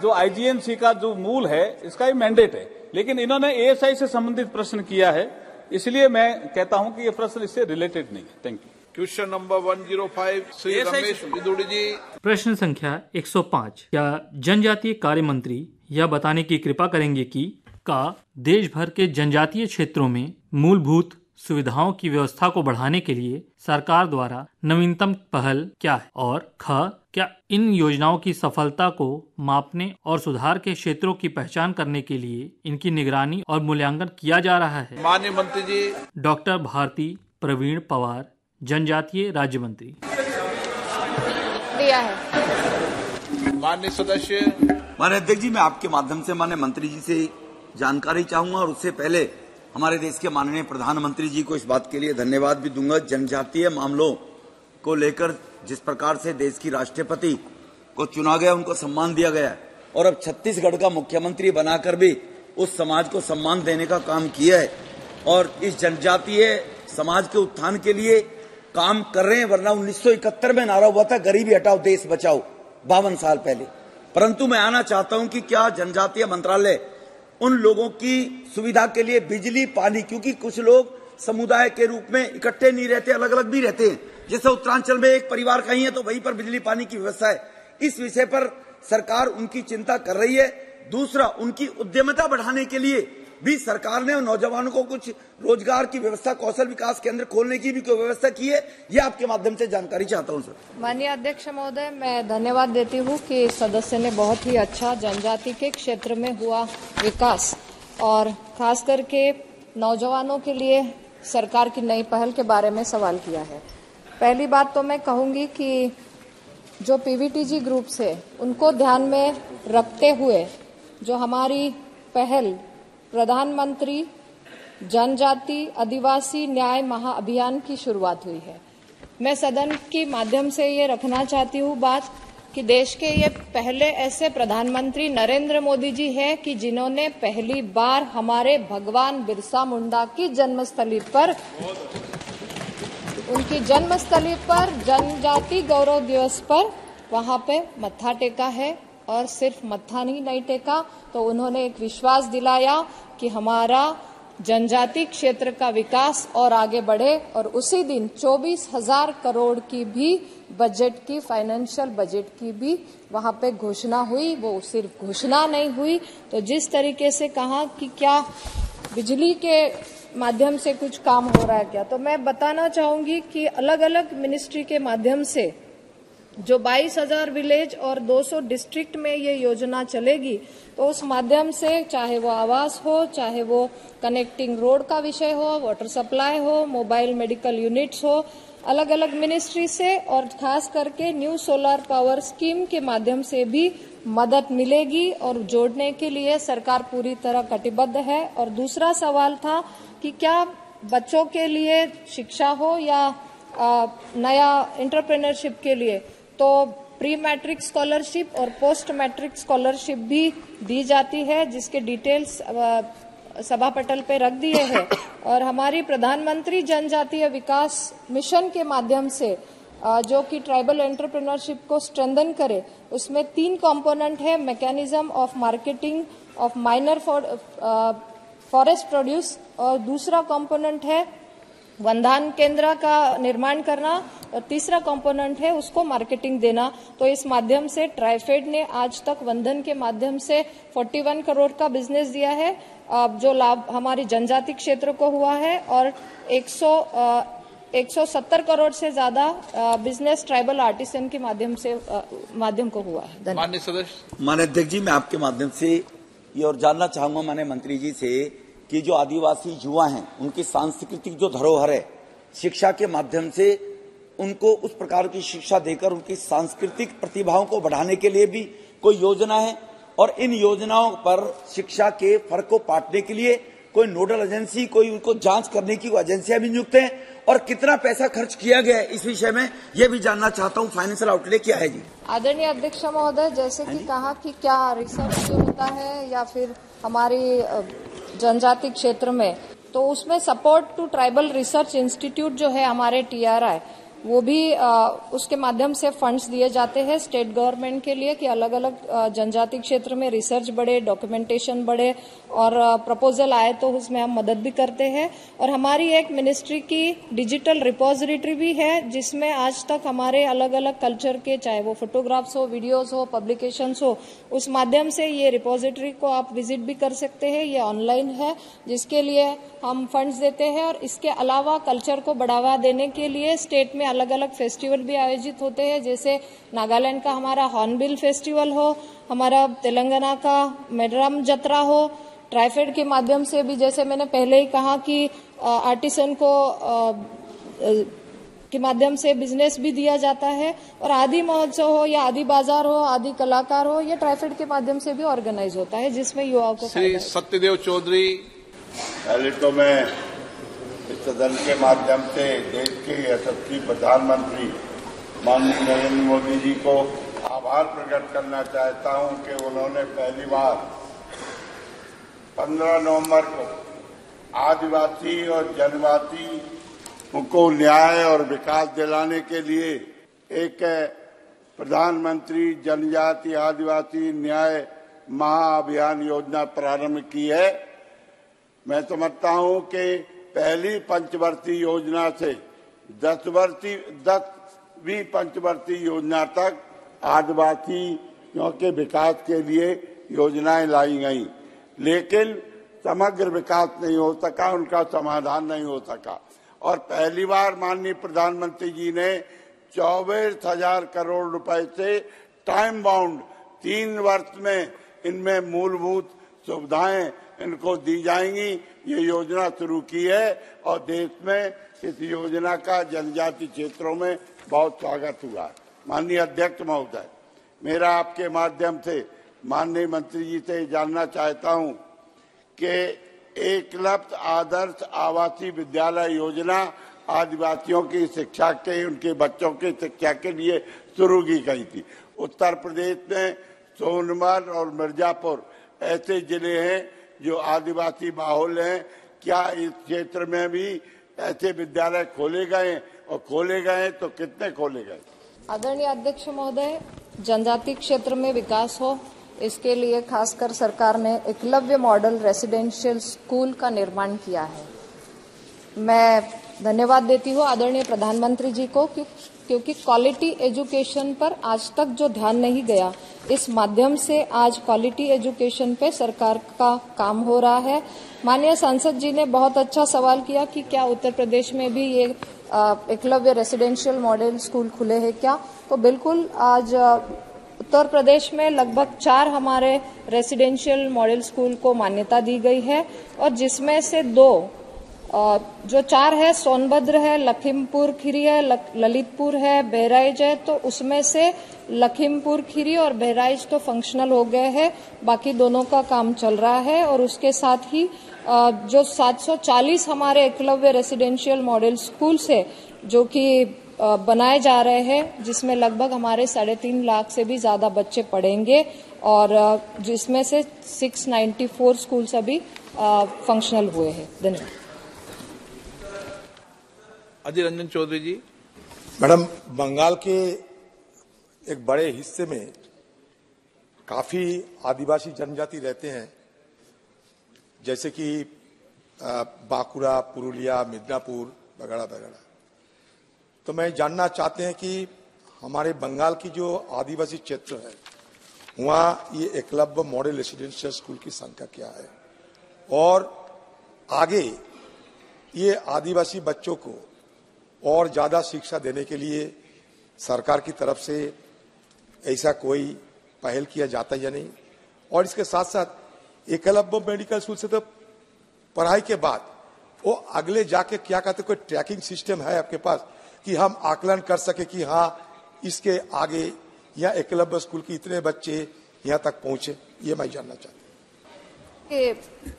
जो IGNCA का जो मूल है इसका ही मैंडेट है। लेकिन इन्होंने ASI से संबंधित प्रश्न किया है, इसलिए मैं कहता हूं कि ये प्रश्न इससे रिलेटेड नहीं है। Thank you. Question number 105 Shri Ramesh विदुड़ी जी। प्रश्न संख्या 105। क्या जनजातीय कार्य मंत्री यह बताने की कृपा करेंगे कि का देश भर के जनजातीय क्षेत्रों में मूलभूत सुविधाओं की व्यवस्था को बढ़ाने के लिए सरकार द्वारा नवीनतम पहल क्या है, और क्या इन योजनाओं की सफलता को मापने और सुधार के क्षेत्रों की पहचान करने के लिए इनकी निगरानी और मूल्यांकन किया जा रहा है। माननीय मंत्री जी। डॉक्टर भारती प्रवीण पवार, जनजातीय राज्य मंत्री। दिया है। माननीय सदस्य। माननीय अध्यक्ष जी, मैं आपके माध्यम से माननीय मंत्री जी से जानकारी चाहूंगा और उससे पहले हमारे देश के माननीय प्रधानमंत्री जी को इस बात के लिए धन्यवाद भी दूंगा। जनजातीय मामलों को लेकर जिस प्रकार से देश की राष्ट्रपति को चुना गया, उनको सम्मान दिया गया है, और अब छत्तीसगढ़ का मुख्यमंत्री बनाकर भी उस समाज को सम्मान देने का काम किया है और इस जनजातीय समाज के उत्थान के लिए काम कर रहे हैं। वरना 1971 में नारा हुआ था गरीबी हटाओ देश बचाओ, 52 साल पहले। परंतु मैं आना चाहता हूं कि क्या जनजातीय मंत्रालय उन लोगों की सुविधा के लिए बिजली, पानी, क्योंकि कुछ लोग समुदाय के रूप में इकट्ठे नहीं रहते, अलग अलग भी रहते हैं, जैसे उत्तरांचल में एक परिवार कहीं है तो वहीं पर बिजली पानी की व्यवस्था है, इस विषय पर सरकार उनकी चिंता कर रही है। दूसरा, उनकी उद्यमिता बढ़ाने के लिए भी सरकार ने नौजवानों को कुछ रोजगार की व्यवस्था, कौशल विकास केंद्र खोलने की भी कोई व्यवस्था की है, यह आपके माध्यम से जानकारी चाहता हूं सर। माननीय अध्यक्ष महोदय, मैं धन्यवाद देती हूं कि सदस्य ने बहुत ही अच्छा जनजाति के क्षेत्र में हुआ विकास और खास करके नौजवानों के लिए सरकार की नई पहल के बारे में सवाल किया है। पहली बात तो मैं कहूंगी कि जो PVTG ग्रुप से उनको ध्यान में रखते हुए जो हमारी पहल प्रधानमंत्री जनजाति आदिवासी न्याय महाअभियान की शुरुआत हुई है। मैं सदन के माध्यम से ये रखना चाहती हूँ बात कि देश के ये पहले ऐसे प्रधानमंत्री नरेंद्र मोदी जी हैं कि जिन्होंने पहली बार हमारे भगवान बिरसा मुंडा की जन्मस्थली पर, उनकी जन्मस्थली पर जनजाति गौरव दिवस पर वहां पे मत्था टेका है, और सिर्फ मत्था नहीं टेका तो उन्होंने एक विश्वास दिलाया कि हमारा जनजाति क्षेत्र का विकास और आगे बढ़े, और उसी दिन 24,000 करोड़ की भी बजट की, फाइनेंशियल बजट की भी वहां पे घोषणा हुई। वो सिर्फ घोषणा नहीं हुई, तो जिस तरीके से कहा कि क्या बिजली के माध्यम से कुछ काम हो रहा है क्या, तो मैं बताना चाहूंगी कि अलग अलग मिनिस्ट्री के माध्यम से जो 22,000 विलेज और 200 डिस्ट्रिक्ट में ये योजना चलेगी, तो उस माध्यम से चाहे वो आवास हो, चाहे वो कनेक्टिंग रोड का विषय हो, वाटर सप्लाई हो, मोबाइल मेडिकल यूनिट्स हो, अलग अलग मिनिस्ट्री से और खास करके न्यू सोलर पावर स्कीम के माध्यम से भी मदद मिलेगी और जोड़ने के लिए सरकार पूरी तरह कटिबद्ध है। और दूसरा सवाल था कि क्या बच्चों के लिए शिक्षा हो या नया एंटरप्रेन्योरशिप के लिए, तो प्री मैट्रिक स्कॉलरशिप और पोस्ट मैट्रिक स्कॉलरशिप भी दी जाती है, जिसके डिटेल्स सभा पटल पे रख दिए हैं। और हमारी प्रधानमंत्री जनजातीय विकास मिशन के माध्यम से जो कि ट्राइबल एंटरप्रेन्योरशिप को स्ट्रेंथन करे, उसमें 3 कंपोनेंट है। Mechanism of marketing of minor forest produce, और दूसरा कंपोनेंट है वनधान केंद्र का निर्माण करना, और तीसरा कंपोनेंट है उसको मार्केटिंग देना। तो इस माध्यम से ट्राइफेड ने आज तक वनधन के माध्यम से 41 करोड़ का बिजनेस दिया है, जो लाभ हमारी जनजाति क्षेत्र को हुआ है, और 170 करोड़ से ज्यादा बिजनेस ट्राइबल आर्टिसन के माध्यम को हुआ है। माननीय सदस्य। माननीय अध्यक्ष जी, मैं आपके माध्यम से ये और जानना चाहूंगा माननीय मंत्री जी से कि जो आदिवासी युवा हैं, उनकी सांस्कृतिक जो धरोहर है, शिक्षा के माध्यम से उनको उस प्रकार की शिक्षा देकर उनकी सांस्कृतिक प्रतिभाओं को बढ़ाने के लिए भी कोई योजना है, और इन योजनाओं पर शिक्षा के फर्क को पाटने के लिए कोई नोडल एजेंसी, कोई उनको जांच करने की एजेंसियां भी नियुक्त हैं, और कितना पैसा खर्च किया गया है इस विषय में ये भी जानना चाहता हूं। फाइनेंशियल आउटले क्या है जी? आदरणीय अध्यक्ष महोदय, जैसे कि कहा कि क्या रिसर्च जो होता है या फिर हमारी जनजाति क्षेत्र में, तो उसमें support to tribal research institute जो है हमारे TRI, वो भी उसके माध्यम से फंड्स दिए जाते हैं स्टेट गवर्नमेंट के लिए कि अलग अलग जनजाति क्षेत्र में रिसर्च बढ़े, डॉक्यूमेंटेशन बढ़े, और प्रपोजल आए तो उसमें हम मदद भी करते हैं। और हमारी एक मिनिस्ट्री की डिजिटल रिपोजिटरी भी है, जिसमें आज तक हमारे अलग अलग कल्चर के, चाहे वो फोटोग्राफ्स हो, वीडियोस हो, पब्लिकेशंस हो, उस माध्यम से ये रिपोजिटरी को आप विजिट भी कर सकते हैं। ये ऑनलाइन है, जिसके लिए हम फंड्स देते हैं। और इसके अलावा कल्चर को बढ़ावा देने के लिए स्टेट में अलग अलग फेस्टिवल भी आयोजित होते हैं, जैसे नागालैंड का हमारा हॉर्नबिल फेस्टिवल हो, हमारा तेलंगाना का मेडराम जत्रा हो। ट्राइफेड के माध्यम से भी, जैसे मैंने पहले ही कहा कि आर्टिसन को के माध्यम से बिजनेस भी दिया जाता है, और आदि महोत्सव हो या आदि बाजार हो, आदि कलाकार हो, ये ट्राइफेड के माध्यम से भी ऑर्गेनाइज होता है, जिसमें युवाओं को श्री सत्यदेव चौधरी। पहले तो मैं इस सदन के माध्यम से देश के यशस्वी प्रधानमंत्री माननीय नरेंद्र मोदी जी को आभार प्रकट करना चाहता हूं कि उन्होंने पहली बार 15 नवंबर को आदिवासी और जनजाति को न्याय और विकास दिलाने के लिए एक प्रधानमंत्री जनजाति आदिवासी न्याय महाअभियान योजना प्रारंभ की है। मैं समझता हूं कि पहली पंचवर्षीय योजना से 10वीं पंचवर्षीय योजना तक आदिवासियों के विकास के लिए योजनाएं लाई गई, लेकिन समग्र विकास नहीं हो सका, उनका समाधान नहीं हो सका। और पहली बार माननीय प्रधानमंत्री जी ने 24,000 करोड़ रुपए से टाइम बाउंड 3 वर्ष में इनमें मूलभूत सुविधाएं इनको दी जाएंगी, ये योजना शुरू की है। और देश में इस योजना का जनजाति क्षेत्रों में बहुत स्वागत हुआ। माननीय अध्यक्ष महोदय, मेरा आपके माध्यम से माननीय मंत्री जी से जानना चाहता हूं कि एकलव्य आदर्श आवासीय विद्यालय योजना आदिवासियों की शिक्षा के, उनके बच्चों की शिक्षा के लिए शुरू की गई थी। उत्तर प्रदेश में सोनभद्र और मिर्जापुर ऐसे जिले हैं जो आदिवासी माहौल हैं। क्या इस क्षेत्र में भी ऐसे विद्यालय खोले गए, और खोले गए तो कितने खोले गए? आदरणीय अध्यक्ष महोदय, जनजाति क्षेत्र में विकास हो, इसके लिए खासकर सरकार ने एकलव्य मॉडल रेसिडेंशियल स्कूल का निर्माण किया है। मैं धन्यवाद देती हूँ आदरणीय प्रधानमंत्री जी को, क्योंकि क्वालिटी एजुकेशन पर आज तक जो ध्यान नहीं गया, इस माध्यम से आज क्वालिटी एजुकेशन पे सरकार का काम हो रहा है। माननीय सांसद जी ने बहुत अच्छा सवाल किया कि क्या उत्तर प्रदेश में भी ये एकलव्य रेसिडेंशियल मॉडल स्कूल खुले हैं क्या? तो बिल्कुल, आज उत्तर प्रदेश में लगभग 4 हमारे रेसिडेंशियल मॉडल स्कूल को मान्यता दी गई है, और जिसमें से 2 जो 4 है, सोनभद्र है, लखीमपुर खीरी है, ललितपुर है, बहराइच है। तो उसमें से लखीमपुर खीरी और बहराइच तो फंक्शनल हो गए हैं, बाकी दोनों का काम चल रहा है। और उसके साथ ही जो 740 हमारे एकलव्य रेसिडेंशियल मॉडल स्कूल्स है, जो कि बनाए जा रहे हैं, जिसमें लगभग हमारे 3.5 लाख से भी ज्यादा बच्चे पढ़ेंगे और जिसमें से 694 स्कूल्स अभी फंक्शनल हुए हैं। धन्यवाद। अधीर रंजन चौधरी जी। मैडम, बंगाल के एक बड़े हिस्से में काफी आदिवासी जनजाति रहते हैं, जैसे कि बांकुड़ा, पुरुलिया, मिदनापुर वगैरह वगैरह। तो मैं जानना चाहते हैं कि हमारे बंगाल की जो आदिवासी क्षेत्र है वहाँ ये एकलव्य मॉडल रेसिडेंशियल स्कूल की संख्या क्या है, और आगे ये आदिवासी बच्चों को और ज्यादा शिक्षा देने के लिए सरकार की तरफ से ऐसा कोई पहल किया जाता है या नहीं। और इसके साथ साथ एकलव्य मेडिकल स्कूल से तो पढ़ाई के बाद वो अगले जाके क्या कहते, कोई ट्रैकिंग सिस्टम है आपके पास कि हम आकलन कर सके कि हाँ इसके आगे या एकलव्य स्कूल के इतने बच्चे यहाँ तक पहुंचे? ये मैं जानना चाहता हूँ।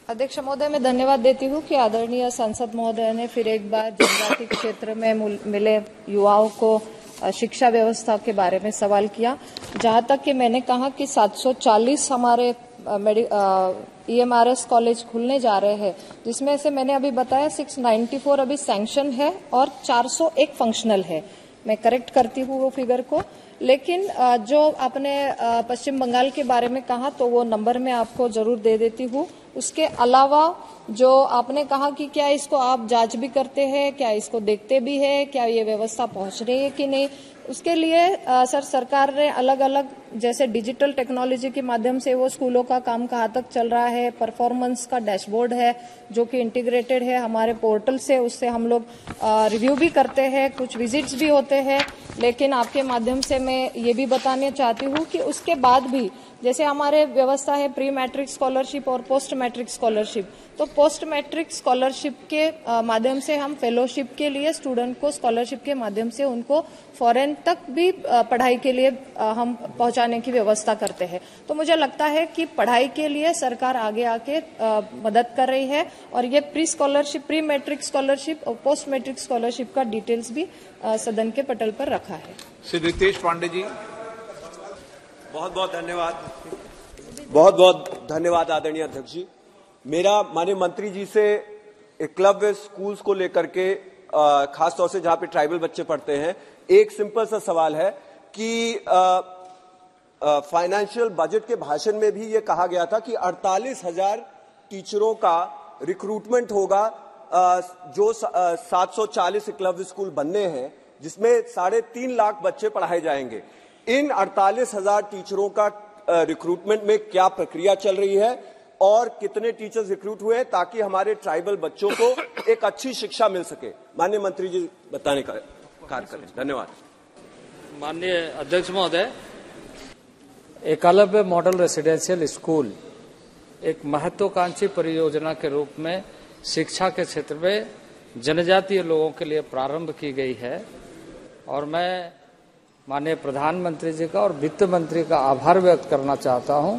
अध्यक्ष महोदय, मैं धन्यवाद देती हूँ कि आदरणीय सांसद महोदय ने फिर एक बार जनजाति क्षेत्र में मिले युवाओं को शिक्षा व्यवस्था के बारे में सवाल किया। जहां तक कि मैंने कहा कि 740 हमारे EMRS कॉलेज खुलने जा रहे हैं, जिसमें से मैंने अभी बताया 694 अभी सैंक्शन है और 401 फंक्शनल है। मैं करेक्ट करती हूँ वो फिगर को। लेकिन जो आपने पश्चिम बंगाल के बारे में कहा तो वो नंबर मैं आपको जरूर दे देती हूँ। उसके अलावा जो आपने कहा कि क्या इसको आप जांच भी करते हैं, क्या इसको देखते भी है, क्या ये व्यवस्था पहुंच रही है कि नहीं, उसके लिए सरकार ने अलग अलग जैसे डिजिटल टेक्नोलॉजी के माध्यम से वो स्कूलों का काम कहाँ तक चल रहा है, परफॉर्मेंस का डैशबोर्ड है जो कि इंटीग्रेटेड है हमारे पोर्टल से, उससे हम लोग रिव्यू भी करते हैं, कुछ विजिट्स भी होते हैं। लेकिन आपके माध्यम से मैं ये भी बताना चाहती हूँ कि उसके बाद भी जैसे हमारे व्यवस्था है प्री मैट्रिक स्कॉलरशिप और पोस्ट मैट्रिक स्कॉलरशिप, तो पोस्ट मैट्रिक स्कॉलरशिप के माध्यम से हम फेलोशिप के लिए स्टूडेंट को स्कॉलरशिप के माध्यम से उनको फॉरेन तक भी पढ़ाई के लिए हम पहुंचाने की व्यवस्था करते हैं। तो मुझे लगता है कि पढ़ाई के लिए सरकार आगे आके मदद कर रही है और ये pre scholarship, pre matric scholarship और पोस्ट मैट्रिक स्कॉलरशिप का डिटेल्स भी सदन के पटल पर रखा है। श्री रितेश पांडे जी। बहुत बहुत धन्यवाद, बहुत बहुत धन्यवाद आदरणीय अध्यक्ष जी। मेरा माननीय मंत्री जी से एकलव्य स्कूल्स को लेकर के खासतौर से जहां पे ट्राइबल बच्चे पढ़ते हैं, एक सिंपल सा सवाल है कि फाइनेंशियल बजट के भाषण में भी ये कहा गया था कि 48,000 टीचरों का रिक्रूटमेंट होगा, जो 740 एकलव्य स्कूल बनने हैं जिसमें 3.5 लाख बच्चे पढ़ाए जाएंगे। इन 48,000 टीचरों का रिक्रूटमेंट में क्या प्रक्रिया चल रही है और कितने टीचर्स रिक्रूट हुए हैं ताकि हमारे ट्राइबल बच्चों को एक अच्छी शिक्षा मिल सके? माननीय मंत्री जी बताने का कार्य करें। धन्यवाद। माननीय अध्यक्ष महोदय, एकलव्य मॉडल रेसिडेंशियल स्कूल एक महत्वाकांक्षी परियोजना के रूप में शिक्षा के क्षेत्र में जनजातीय लोगों के लिए प्रारंभ की गई है और मैं माननीय प्रधानमंत्री जी का और वित्त मंत्री का आभार व्यक्त करना चाहता हूं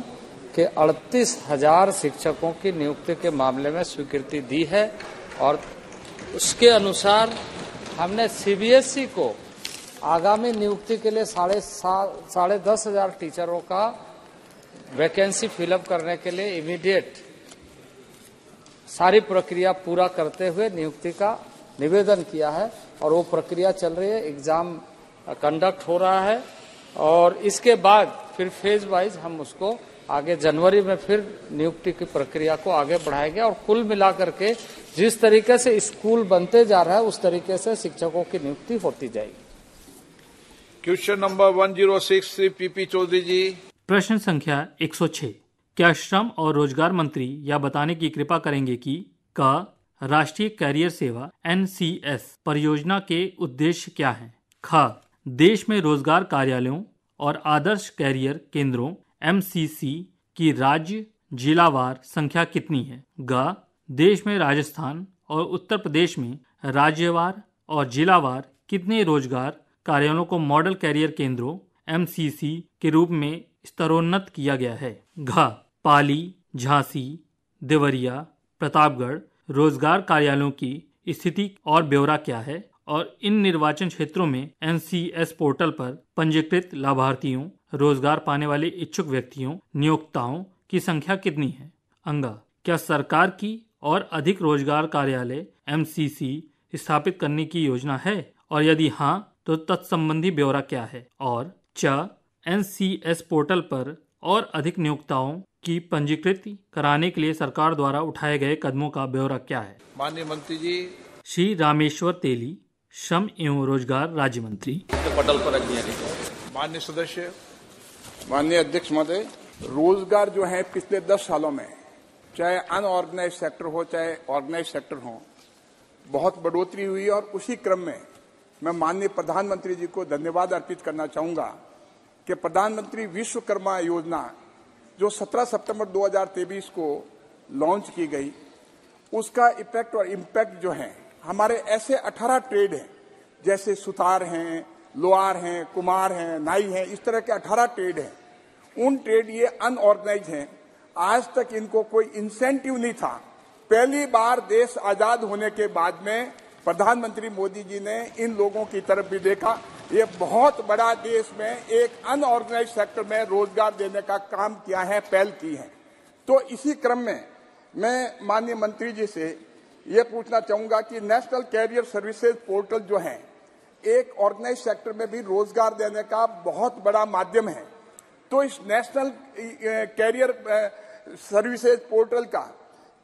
कि 38,000 शिक्षकों की नियुक्ति के मामले में स्वीकृति दी है और उसके अनुसार हमने CBSE को आगामी नियुक्ति के लिए 10,500 टीचरों का वैकेंसी फिलअप करने के लिए इमीडिएट सारी प्रक्रिया पूरा करते हुए नियुक्ति का निवेदन किया है और वो प्रक्रिया चल रही है, एग्जाम कंडक्ट हो रहा है और इसके बाद फिर फेज वाइज हम उसको आगे जनवरी में फिर नियुक्ति की प्रक्रिया को आगे बढ़ाएंगे और कुल मिलाकर के जिस तरीके से स्कूल बनते जा रहा है उस तरीके से शिक्षकों की नियुक्ति होती जाएगी। Question number 106 Shri PP Chaudhary ji. प्रश्न संख्या 106। क्या श्रम और रोजगार मंत्री यह बताने की कृपा करेंगे कि का राष्ट्रीय कैरियर सेवा NCS परियोजना के उद्देश्य क्या हैं? ख देश में रोजगार कार्यालयों और आदर्श कैरियर केंद्रों MCC की राज्य जिलावार संख्या कितनी है? ग देश में राजस्थान और उत्तर प्रदेश में राज्यवार और जिलावार कितने रोजगार कार्यालयों को मॉडल कैरियर केंद्रों MCC के रूप में स्तरोन्नत किया गया है? घ पाली, झांसी, देवरिया, प्रतापगढ़ रोजगार कार्यालयों की स्थिति और ब्यौरा क्या है? और इन निर्वाचन क्षेत्रों में NCS पोर्टल पर पंजीकृत लाभार्थियों, रोजगार पाने वाले इच्छुक व्यक्तियों, नियोक्ताओं की संख्या कितनी है? अंगा, क्या सरकार की और अधिक रोजगार कार्यालय MCC स्थापित करने की योजना है, और यदि हाँ तो तत्संबंधी ब्यौरा क्या है? और च NCS पोर्टल पर और अधिक नियोक्ताओं की पंजीकृत कराने के लिए सरकार द्वारा उठाए गए कदमों का ब्यौरा क्या है? माननीय मंत्री जी। श्री रामेश्वर तेली, श्रम एवं रोजगार राज्य मंत्री। पटल पर रख दिया गया। माननीय सदस्य। माननीय अध्यक्ष महोदय, रोजगार जो है पिछले 10 सालों में चाहे अनऑर्गेनाइज सेक्टर हो चाहे ऑर्गेनाइज सेक्टर हो, बहुत बढ़ोतरी हुई। और उसी क्रम में मैं माननीय प्रधानमंत्री जी को धन्यवाद अर्पित करना चाहूंगा कि प्रधानमंत्री विश्वकर्मा योजना जो 17 सितंबर 2023 को लॉन्च की गई, उसका इफेक्ट और इम्पैक्ट जो है, हमारे ऐसे 18 ट्रेड हैं, जैसे सुतार हैं, लोहार हैं, कुम्हार हैं, नाई हैं, इस तरह के 18 ट्रेड हैं। उन ट्रेड ये अनऑर्गेनाइज हैं, आज तक इनको कोई इंसेंटिव नहीं था। पहली बार देश आजाद होने के बाद में प्रधानमंत्री मोदी जी ने इन लोगों की तरफ भी देखा। ये बहुत बड़ा देश में एक अनऑर्गेनाइज सेक्टर में रोजगार देने का काम किया है, पहल की है। तो इसी क्रम में मैं माननीय मंत्री जी से ये पूछना चाहूंगा कि नेशनल कैरियर सर्विसेज पोर्टल जो है, एक ऑर्गेनाइज सेक्टर में भी रोजगार देने का बहुत बड़ा माध्यम है। तो इस नेशनल कैरियर सर्विसेज पोर्टल का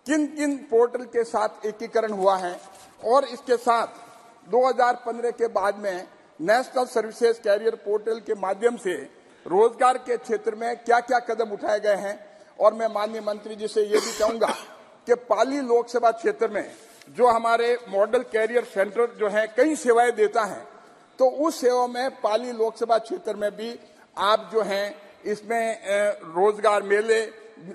किन किन पोर्टल के साथ एकीकरण हुआ है, और इसके साथ 2015 के बाद में नेशनल सर्विसेज कैरियर पोर्टल के माध्यम से रोजगार के क्षेत्र में क्या क्या कदम उठाए गए हैं। और मैं माननीय मंत्री जी से ये भी चाहूंगा कि पाली लोकसभा क्षेत्र में जो हमारे मॉडल कैरियर सेंटर जो है कई सेवाएं देता है, तो उस सेवा में पाली लोकसभा क्षेत्र में भी आप जो हैं इसमें रोजगार मेले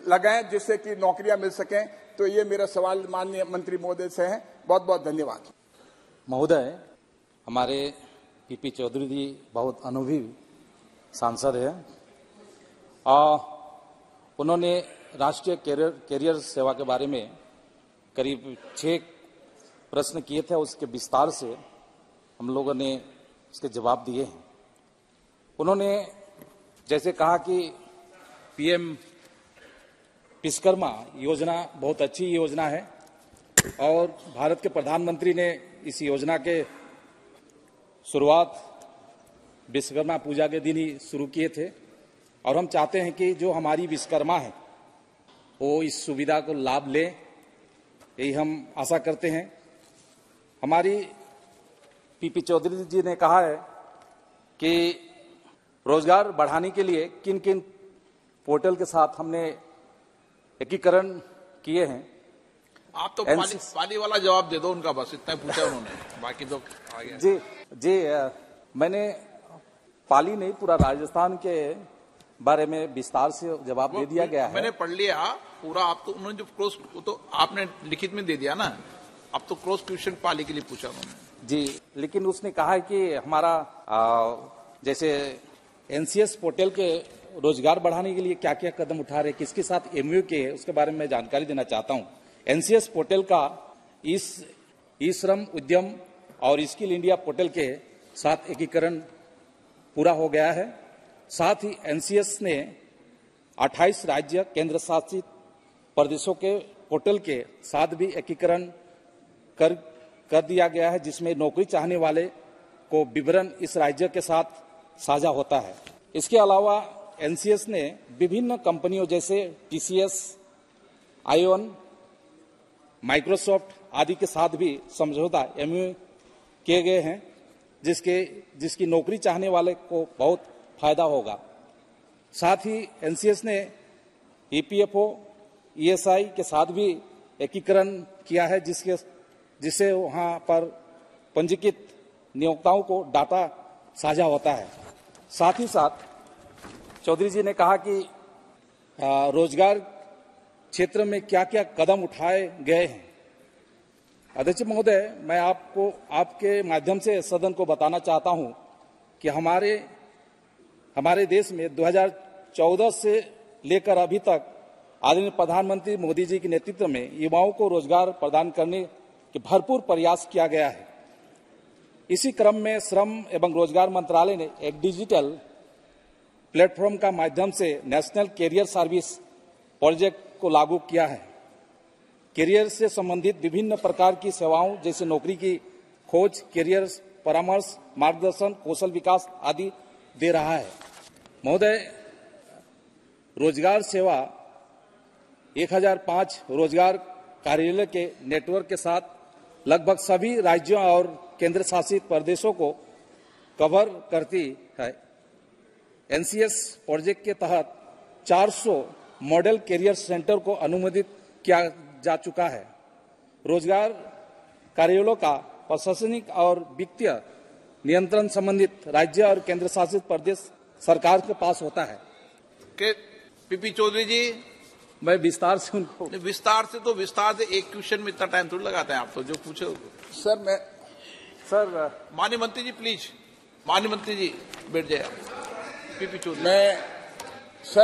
लगाएं जिससे कि नौकरियां मिल सकें। तो ये मेरा सवाल माननीय मंत्री महोदय से है। बहुत बहुत धन्यवाद महोदय। हमारे पीपी चौधरी जी बहुत अनुभवी सांसद हैं और उन्होंने राष्ट्रीय कैरियर सेवा के बारे में करीब 6 प्रश्न किए थे, उसके विस्तार से हम लोगों ने उसके जवाब दिए हैं। उन्होंने जैसे कहा कि PM विश्वकर्मा योजना बहुत अच्छी योजना है और भारत के प्रधानमंत्री ने इस योजना के शुरुआत विश्वकर्मा पूजा के दिन ही शुरू किए थे, और हम चाहते हैं कि जो हमारी विश्वकर्मा है वो इस सुविधा को लाभ ले, यही हम आशा करते हैं। हमारी पीपी चौधरी जी ने कहा है कि रोजगार बढ़ाने के लिए किन किन पोर्टल के साथ हमने एकीकरण किए हैं। आप तो पाली वाला जवाब दे दो उनका, बस इतना पूछा उन्होंने, बाकी तो आ गया। जी मैंने पाली नहीं, पूरा राजस्थान के बारे में विस्तार से जवाब दे दिया गया है। मैंने पढ़ लिया पूरा। आप तो उन्होंने जो क्रॉस तो आपने लिखित में दे दिया ना, अब तो क्रॉस क्वेश्चन पाली के लिए पूछा उन्होंने। जी, लेकिन उसने कहा है कि हमारा जैसे NCS पोर्टल के रोजगार बढ़ाने के लिए क्या क्या कदम उठा रहे, किसके साथ MOU के है, उसके बारे में जानकारी देना चाहता हूं। NCS पोर्टल का ई श्रम उद्यम और स्किल इंडिया पोर्टल के साथ एकीकरण पूरा हो गया है। साथ ही NCS ने 28 राज्य केंद्र शासित प्रदेशों के पोर्टल के साथ भी एकीकरण कर दिया गया है, जिसमें नौकरी चाहने वाले को विवरण इस राज्य के साथ साझा होता है। इसके अलावा NCS ने विभिन्न कंपनियों जैसे TCS, ION, माइक्रोसॉफ्ट आदि के साथ भी समझौता MOU किए गए हैं, जिसकी नौकरी चाहने वाले को बहुत फायदा होगा। साथ ही NCS ने EPFO, ESI के साथ भी एकीकरण किया है, जिससे वहां पर पंजीकृत नियोक्ताओं को डाटा साझा होता है। साथ ही साथ चौधरी जी ने कहा कि रोजगार क्षेत्र में क्या क्या कदम उठाए गए हैं। अध्यक्ष महोदय, मैं आपको आपके माध्यम से सदन को बताना चाहता हूं कि हमारे देश में 2014 से लेकर अभी तक आदरणीय प्रधानमंत्री मोदी जी के नेतृत्व में युवाओं को रोजगार प्रदान करने के भरपूर प्रयास किया गया है। इसी क्रम में श्रम एवं रोजगार मंत्रालय ने एक डिजिटल प्लेटफॉर्म का माध्यम से नेशनल कैरियर सर्विस प्रोजेक्ट को लागू किया है। कैरियर से संबंधित विभिन्न प्रकार की सेवाओं जैसे नौकरी की खोज, कैरियर परामर्श, मार्गदर्शन, कौशल विकास आदि दे रहा है। महोदय, रोजगार सेवा 1005 रोजगार कार्यालय के नेटवर्क के साथ लगभग सभी राज्यों और केंद्र शासित प्रदेशों को कवर करती है। एनसीएस प्रोजेक्ट के तहत 400 मॉडल कैरियर सेंटर को अनुमोदित किया जा चुका है। रोजगार कार्यालयों का प्रशासनिक और वित्तीय नियंत्रण संबंधित राज्य और केंद्र शासित प्रदेश सरकार के पास होता है। पीपी चौधरी जी, मैं विस्तार से उनको विस्तार से एक क्वेश्चन में इतना टाइम थोड़ी लगाते हैं आप, तो जो पूछो। सर माननीय मंत्री जी प्लीज, माननीय मंत्री जी बैठ जाए। पीपी चौधरी।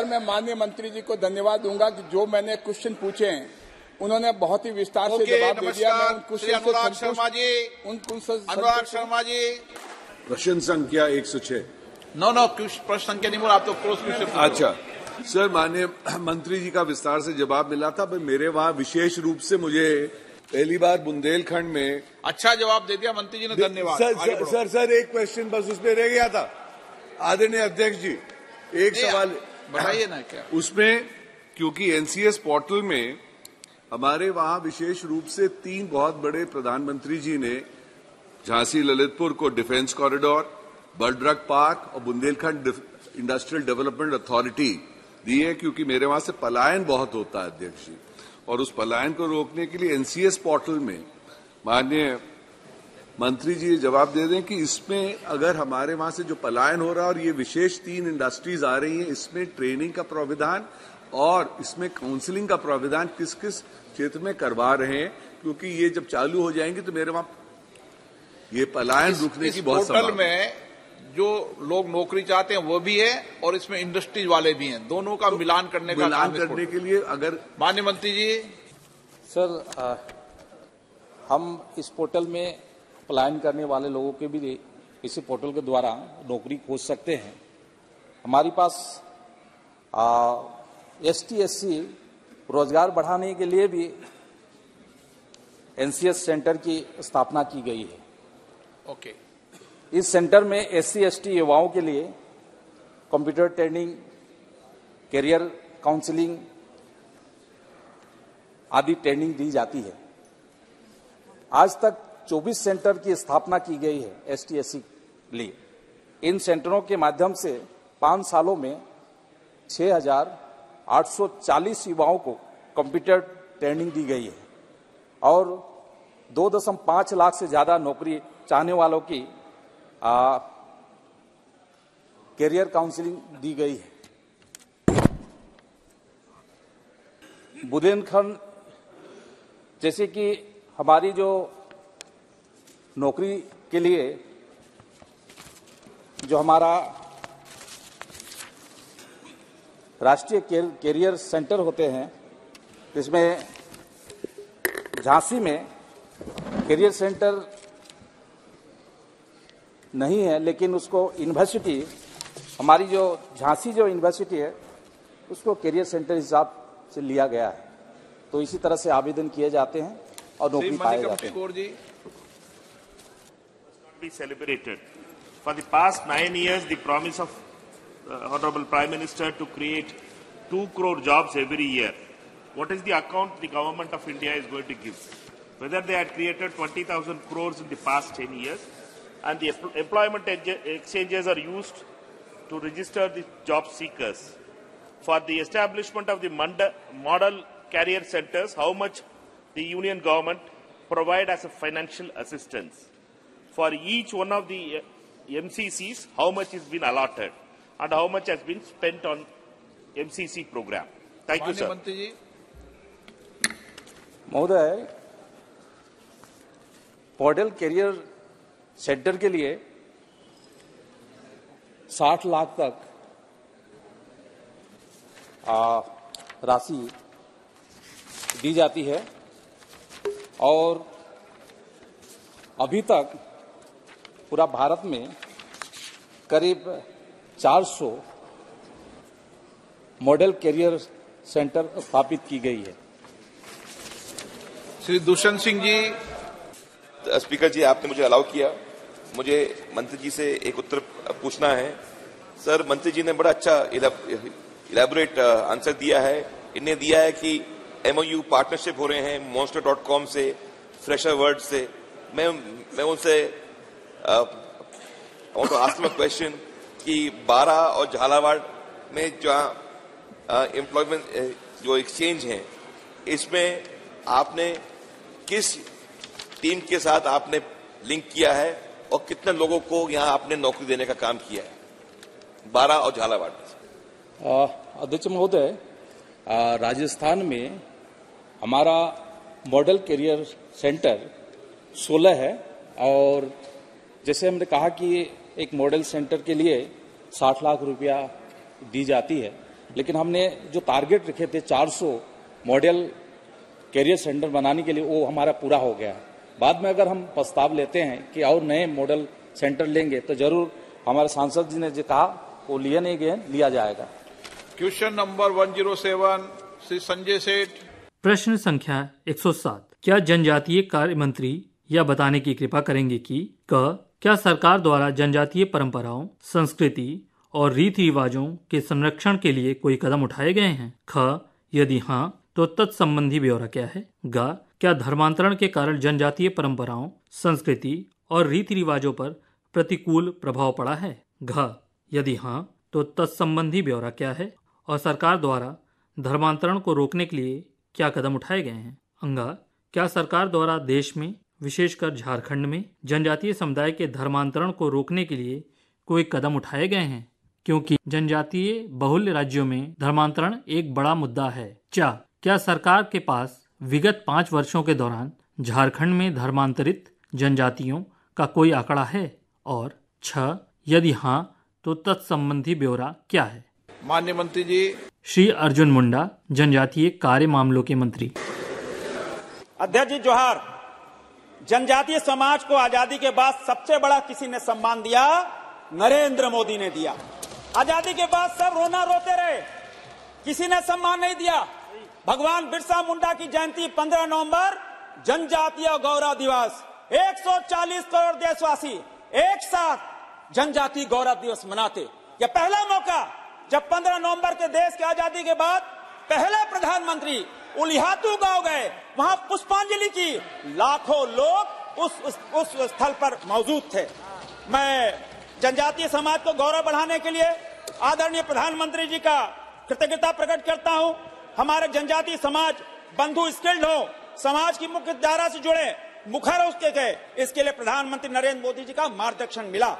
मैं माननीय मंत्री जी को धन्यवाद दूंगा कि जो मैंने क्वेश्चन पूछे हैं उन्होंने बहुत ही विस्तार से जवाब दे दिया। मैं उन क्वेश्चन अनुराग शर्मा जी प्रश्न संख्या 106। नो प्रश्न संख्या नहीं बोला, आप तो क्रॉस क्वेश्चन। अच्छा सर, माननीय मंत्री जी का विस्तार से जवाब मिला था। मेरे वहाँ विशेष रूप से मुझे पहली बार बुंदेलखंड में अच्छा जवाब दे दिया मंत्री जी ने, धन्यवाद। सर एक क्वेश्चन बस उसमें रह गया था। आदरणीय अध्यक्ष जी, एक सवाल बताइए ना क्या उसमें, क्योंकि एनसीएस पोर्टल में हमारे वहाँ विशेष रूप से 3 बहुत बड़े प्रधानमंत्री जी ने झांसी ललितपुर को डिफेंस कॉरिडोर, बलड्रग पार्क और बुंदेलखंड इंडस्ट्रियल डेवलपमेंट अथॉरिटी दी है, क्योंकि मेरे वहां से पलायन बहुत होता है अध्यक्ष जी, और उस पलायन को रोकने के लिए एनसीएस पोर्टल में माननीय मंत्री जी जवाब दे दें कि इसमें अगर हमारे वहां से जो पलायन हो रहा है और ये विशेष 3 इंडस्ट्रीज आ रही हैं, इसमें ट्रेनिंग का प्राविधान और इसमें काउंसलिंग का प्राविधान किस किस क्षेत्र में करवा रहे हैं, क्योंकि ये जब चालू हो जाएंगे तो मेरे वहां ये पलायन रुकने की बहुत संभावना में जो लोग नौकरी चाहते हैं वो भी है और इसमें इंडस्ट्रीज वाले भी हैं, दोनों का मिलान करने के लिए अगर माननीय मंत्री जी। सर, हम इस पोर्टल में पलायन करने वाले लोगों के भी इसी पोर्टल के द्वारा नौकरी खोज सकते हैं। हमारी पास ST/SC रोजगार बढ़ाने के लिए भी एनसीएस सेंटर की स्थापना की गई है। ओके। इस सेंटर में SC/ST युवाओं के लिए कंप्यूटर ट्रेनिंग, कैरियर काउंसलिंग आदि ट्रेनिंग दी जाती है। आज तक 24 सेंटर की स्थापना की गई है ST/SC के लिए। इन सेंटरों के माध्यम से 5 सालों में 6,840 युवाओं को कंप्यूटर ट्रेनिंग दी गई है और 2.5 लाख से ज्यादा नौकरी चाहने वालों की कैरियर काउंसलिंग दी गई है। बुंदेलखंड जैसे कि हमारी जो नौकरी के लिए जो हमारा राष्ट्रीय कैरियर सेंटर होते हैं, इसमें झांसी में कैरियर सेंटर नहीं है, लेकिन उसको यूनिवर्सिटी, हमारी जो झांसी जो यूनिवर्सिटी है उसको कैरियर सेंटर हिसाब से लिया गया है। तो इसी तरह से आवेदन किए जाते हैं और नौकरी पाए जाते हैं। Be celebrated. For the past 9 years, the promise of Honorable Prime Minister to create 2 crore jobs every year. What is the account the government of India is going to give? Whether they had created 20,000 crores in the past 10 years, and the employment exchanges are used to register the job seekers. For the establishment of the model career centers, how much the union government provide as a financial assistance? For each one of the MCCs, how much has been allotted and how much has been spent on MCC program? Thank you, sir. महोदय, model career centre के लिए 60 लाख तक राशि दी जाती है और अभी तक पूरा भारत में करीब 400 मॉडल कैरियर सेंटर स्थापित की गई है। श्री दुष्यंत सिंह जी। स्पीकर जी, आपने मुझे अलाउ किया, मुझे मंत्री जी से एक उत्तर पूछना है। सर, मंत्री जी ने बड़ा अच्छा इलेबोरेट आंसर दिया है। इन्हें दिया है कि MOU पार्टनरशिप हो रहे हैं monster.com से, फ्रेशर वर्ड से। मैं उनसे want to ask them a question कि बारा और झालावाड़ में जहाँ एम्प्लॉयमेंट जो एक्सचेंज है, इसमें आपने किस टीम के साथ आपने लिंक किया है और कितने लोगों को यहाँ आपने नौकरी देने का काम किया है बारा और झालावाड़ में? अध्यक्ष महोदय, राजस्थान में हमारा मॉडल कैरियर सेंटर 16 है और जैसे हमने कहा कि एक मॉडल सेंटर के लिए 60 लाख रुपया दी जाती है, लेकिन हमने जो टारगेट रखे थे 400 मॉडल कैरियर सेंटर बनाने के लिए, वो हमारा पूरा हो गया है। बाद में अगर हम प्रस्ताव लेते हैं कि और नए मॉडल सेंटर लेंगे तो जरूर हमारे सांसद जी ने जो कहा वो लिया नहीं गए, लिया जाएगा। Question number 107 Shri Sanjay Seth. प्रश्न संख्या 107। क्या जनजातीय कार्य मंत्री यह बताने की कृपा करेंगे कि क्या सरकार द्वारा जनजातीय परंपराओं, संस्कृति और रीति रिवाजों के संरक्षण के लिए कोई कदम उठाए गए हैं? ख, यदि हाँ तो तत्संबंधी ब्यौरा क्या है? ग, क्या धर्मांतरण के कारण जनजातीय परंपराओं, संस्कृति और रीति रिवाजों पर प्रतिकूल प्रभाव पड़ा है? घ, यदि हाँ तो तत्संबंधी ब्यौरा क्या है और सरकार द्वारा धर्मांतरण को रोकने के लिए क्या कदम उठाए गए हैं? अंगा, क्या सरकार द्वारा देश में विशेषकर झारखंड में जनजातीय समुदाय के धर्मांतरण को रोकने के लिए कोई कदम उठाए गए हैं, क्योंकि जनजातीय बहुल्य राज्यों में धर्मांतरण एक बड़ा मुद्दा है? चा, क्या सरकार के पास विगत 5 वर्षों के दौरान झारखंड में धर्मांतरित जनजातियों का कोई आंकड़ा है? और छ, यदि हाँ तो तत्संबंधी ब्यौरा क्या है? माननीय मंत्री जी। श्री अर्जुन मुंडा, जनजातीय कार्य मामलों के मंत्री। अध्यक्ष जी जोहार। जनजातीय समाज को आजादी के बाद सबसे बड़ा किसी ने सम्मान दिया, नरेंद्र मोदी ने दिया। आजादी के बाद सब रोना रोते रहे, किसी ने सम्मान नहीं दिया। भगवान बिरसा मुंडा की जयंती 15 नवंबर, जनजातीय गौरव दिवस, 140 करोड़ देशवासी एक साथ जनजातीय गौरव दिवस मनाते। यह पहला मौका जब 15 नवंबर के देश की आजादी के बाद पहले प्रधानमंत्री उलिहातू गांव गए, वहां पुष्पांजलि की, लाखों लोग उस स्थल पर मौजूद थे। मैं जनजातीय समाज को गौरव बढ़ाने के लिए आदरणीय प्रधानमंत्री जी का कृतज्ञता प्रकट करता हूं। हमारे जनजातीय समाज बंधु स्किल्ड हो, समाज की मुख्य धारा से जुड़े, मुखर हो उसके गए, इसके लिए प्रधानमंत्री नरेंद्र मोदी जी का मार्गदर्शन मिला।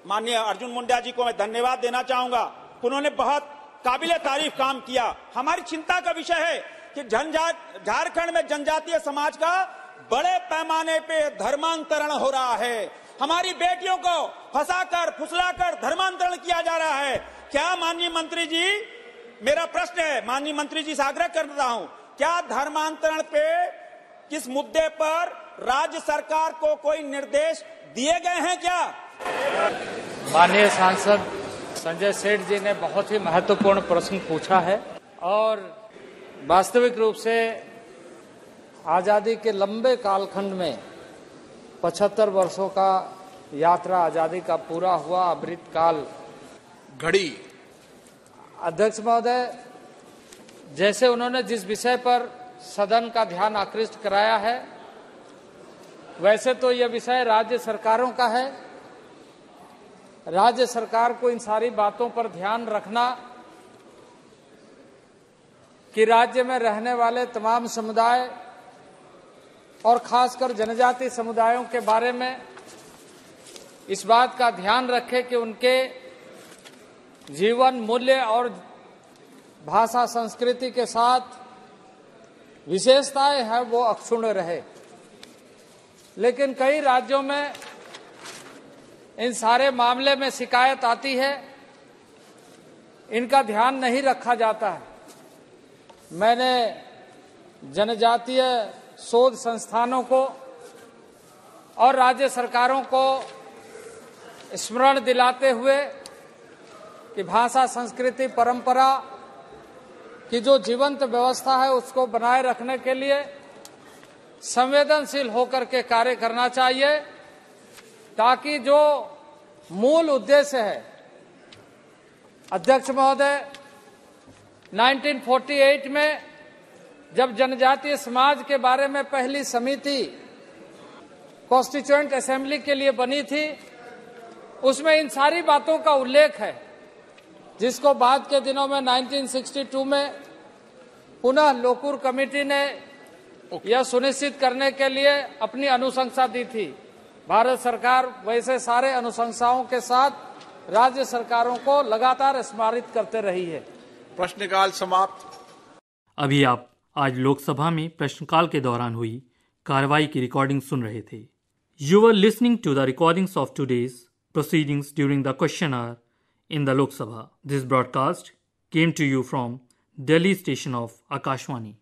माननीय अर्जुन मुंडा जी को मैं धन्यवाद देना चाहूंगा, उन्होंने बहुत काबिले तारीफ काम किया। हमारी चिंता का विषय है कि झारखंड में जनजातीय समाज का बड़े पैमाने पे धर्मांतरण हो रहा है। हमारी बेटियों को फंसाकर फुसलाकर धर्मांतरण किया जा रहा है। क्या माननीय मंत्री जी, मेरा प्रश्न है, माननीय मंत्री जी से आग्रह कर रहा हूं, क्या धर्मांतरण पे किस मुद्दे पर राज्य सरकार को कोई निर्देश दिए गए हैं क्या? माननीय सांसद संजय सेठ जी ने बहुत ही महत्वपूर्ण प्रश्न पूछा है और वास्तविक रूप से आजादी के लंबे कालखंड में 75 वर्षों का यात्रा आजादी का पूरा हुआ अमृत काल घड़ी। अध्यक्ष महोदय, जैसे उन्होंने जिस विषय पर सदन का ध्यान आकृष्ट कराया है, वैसे तो यह विषय राज्य सरकारों का है। राज्य सरकार को इन सारी बातों पर ध्यान रखना कि राज्य में रहने वाले तमाम समुदाय और खासकर जनजातीय समुदायों के बारे में इस बात का ध्यान रखे कि उनके जीवन मूल्य और भाषा संस्कृति के साथ विशेषताएं हैं वो अक्षुण्ण रहे। लेकिन कई राज्यों में इन सारे मामले में शिकायत आती है, इनका ध्यान नहीं रखा जाता है। मैंने जनजातीय शोध संस्थानों को और राज्य सरकारों को स्मरण दिलाते हुए कि भाषा, संस्कृति, परंपरा की जो जीवंत व्यवस्था है उसको बनाए रखने के लिए संवेदनशील होकर के कार्य करना चाहिए, ताकि जो मूल उद्देश्य है, अध्यक्ष महोदय, 1948 में जब जनजातीय समाज के बारे में पहली समिति कॉन्स्टिट्यूएंट असेंबली के लिए बनी थी, उसमें इन सारी बातों का उल्लेख है, जिसको बाद के दिनों में 1962 में पुनः लोकूर कमेटी ने यह सुनिश्चित करने के लिए अपनी अनुशंसा दी थी। भारत सरकार वैसे सारे अनुशंसाओं के साथ राज्य सरकारों को लगातार स्मारित करते रही है। प्रश्नकाल समाप्त। अभी आप आज लोकसभा में प्रश्नकाल के दौरान हुई कार्रवाई की रिकॉर्डिंग सुन रहे थे। You were listening to the recordings of today's proceedings during the question hour in the Lok Sabha. This broadcast came to you from Delhi station of Akashvani.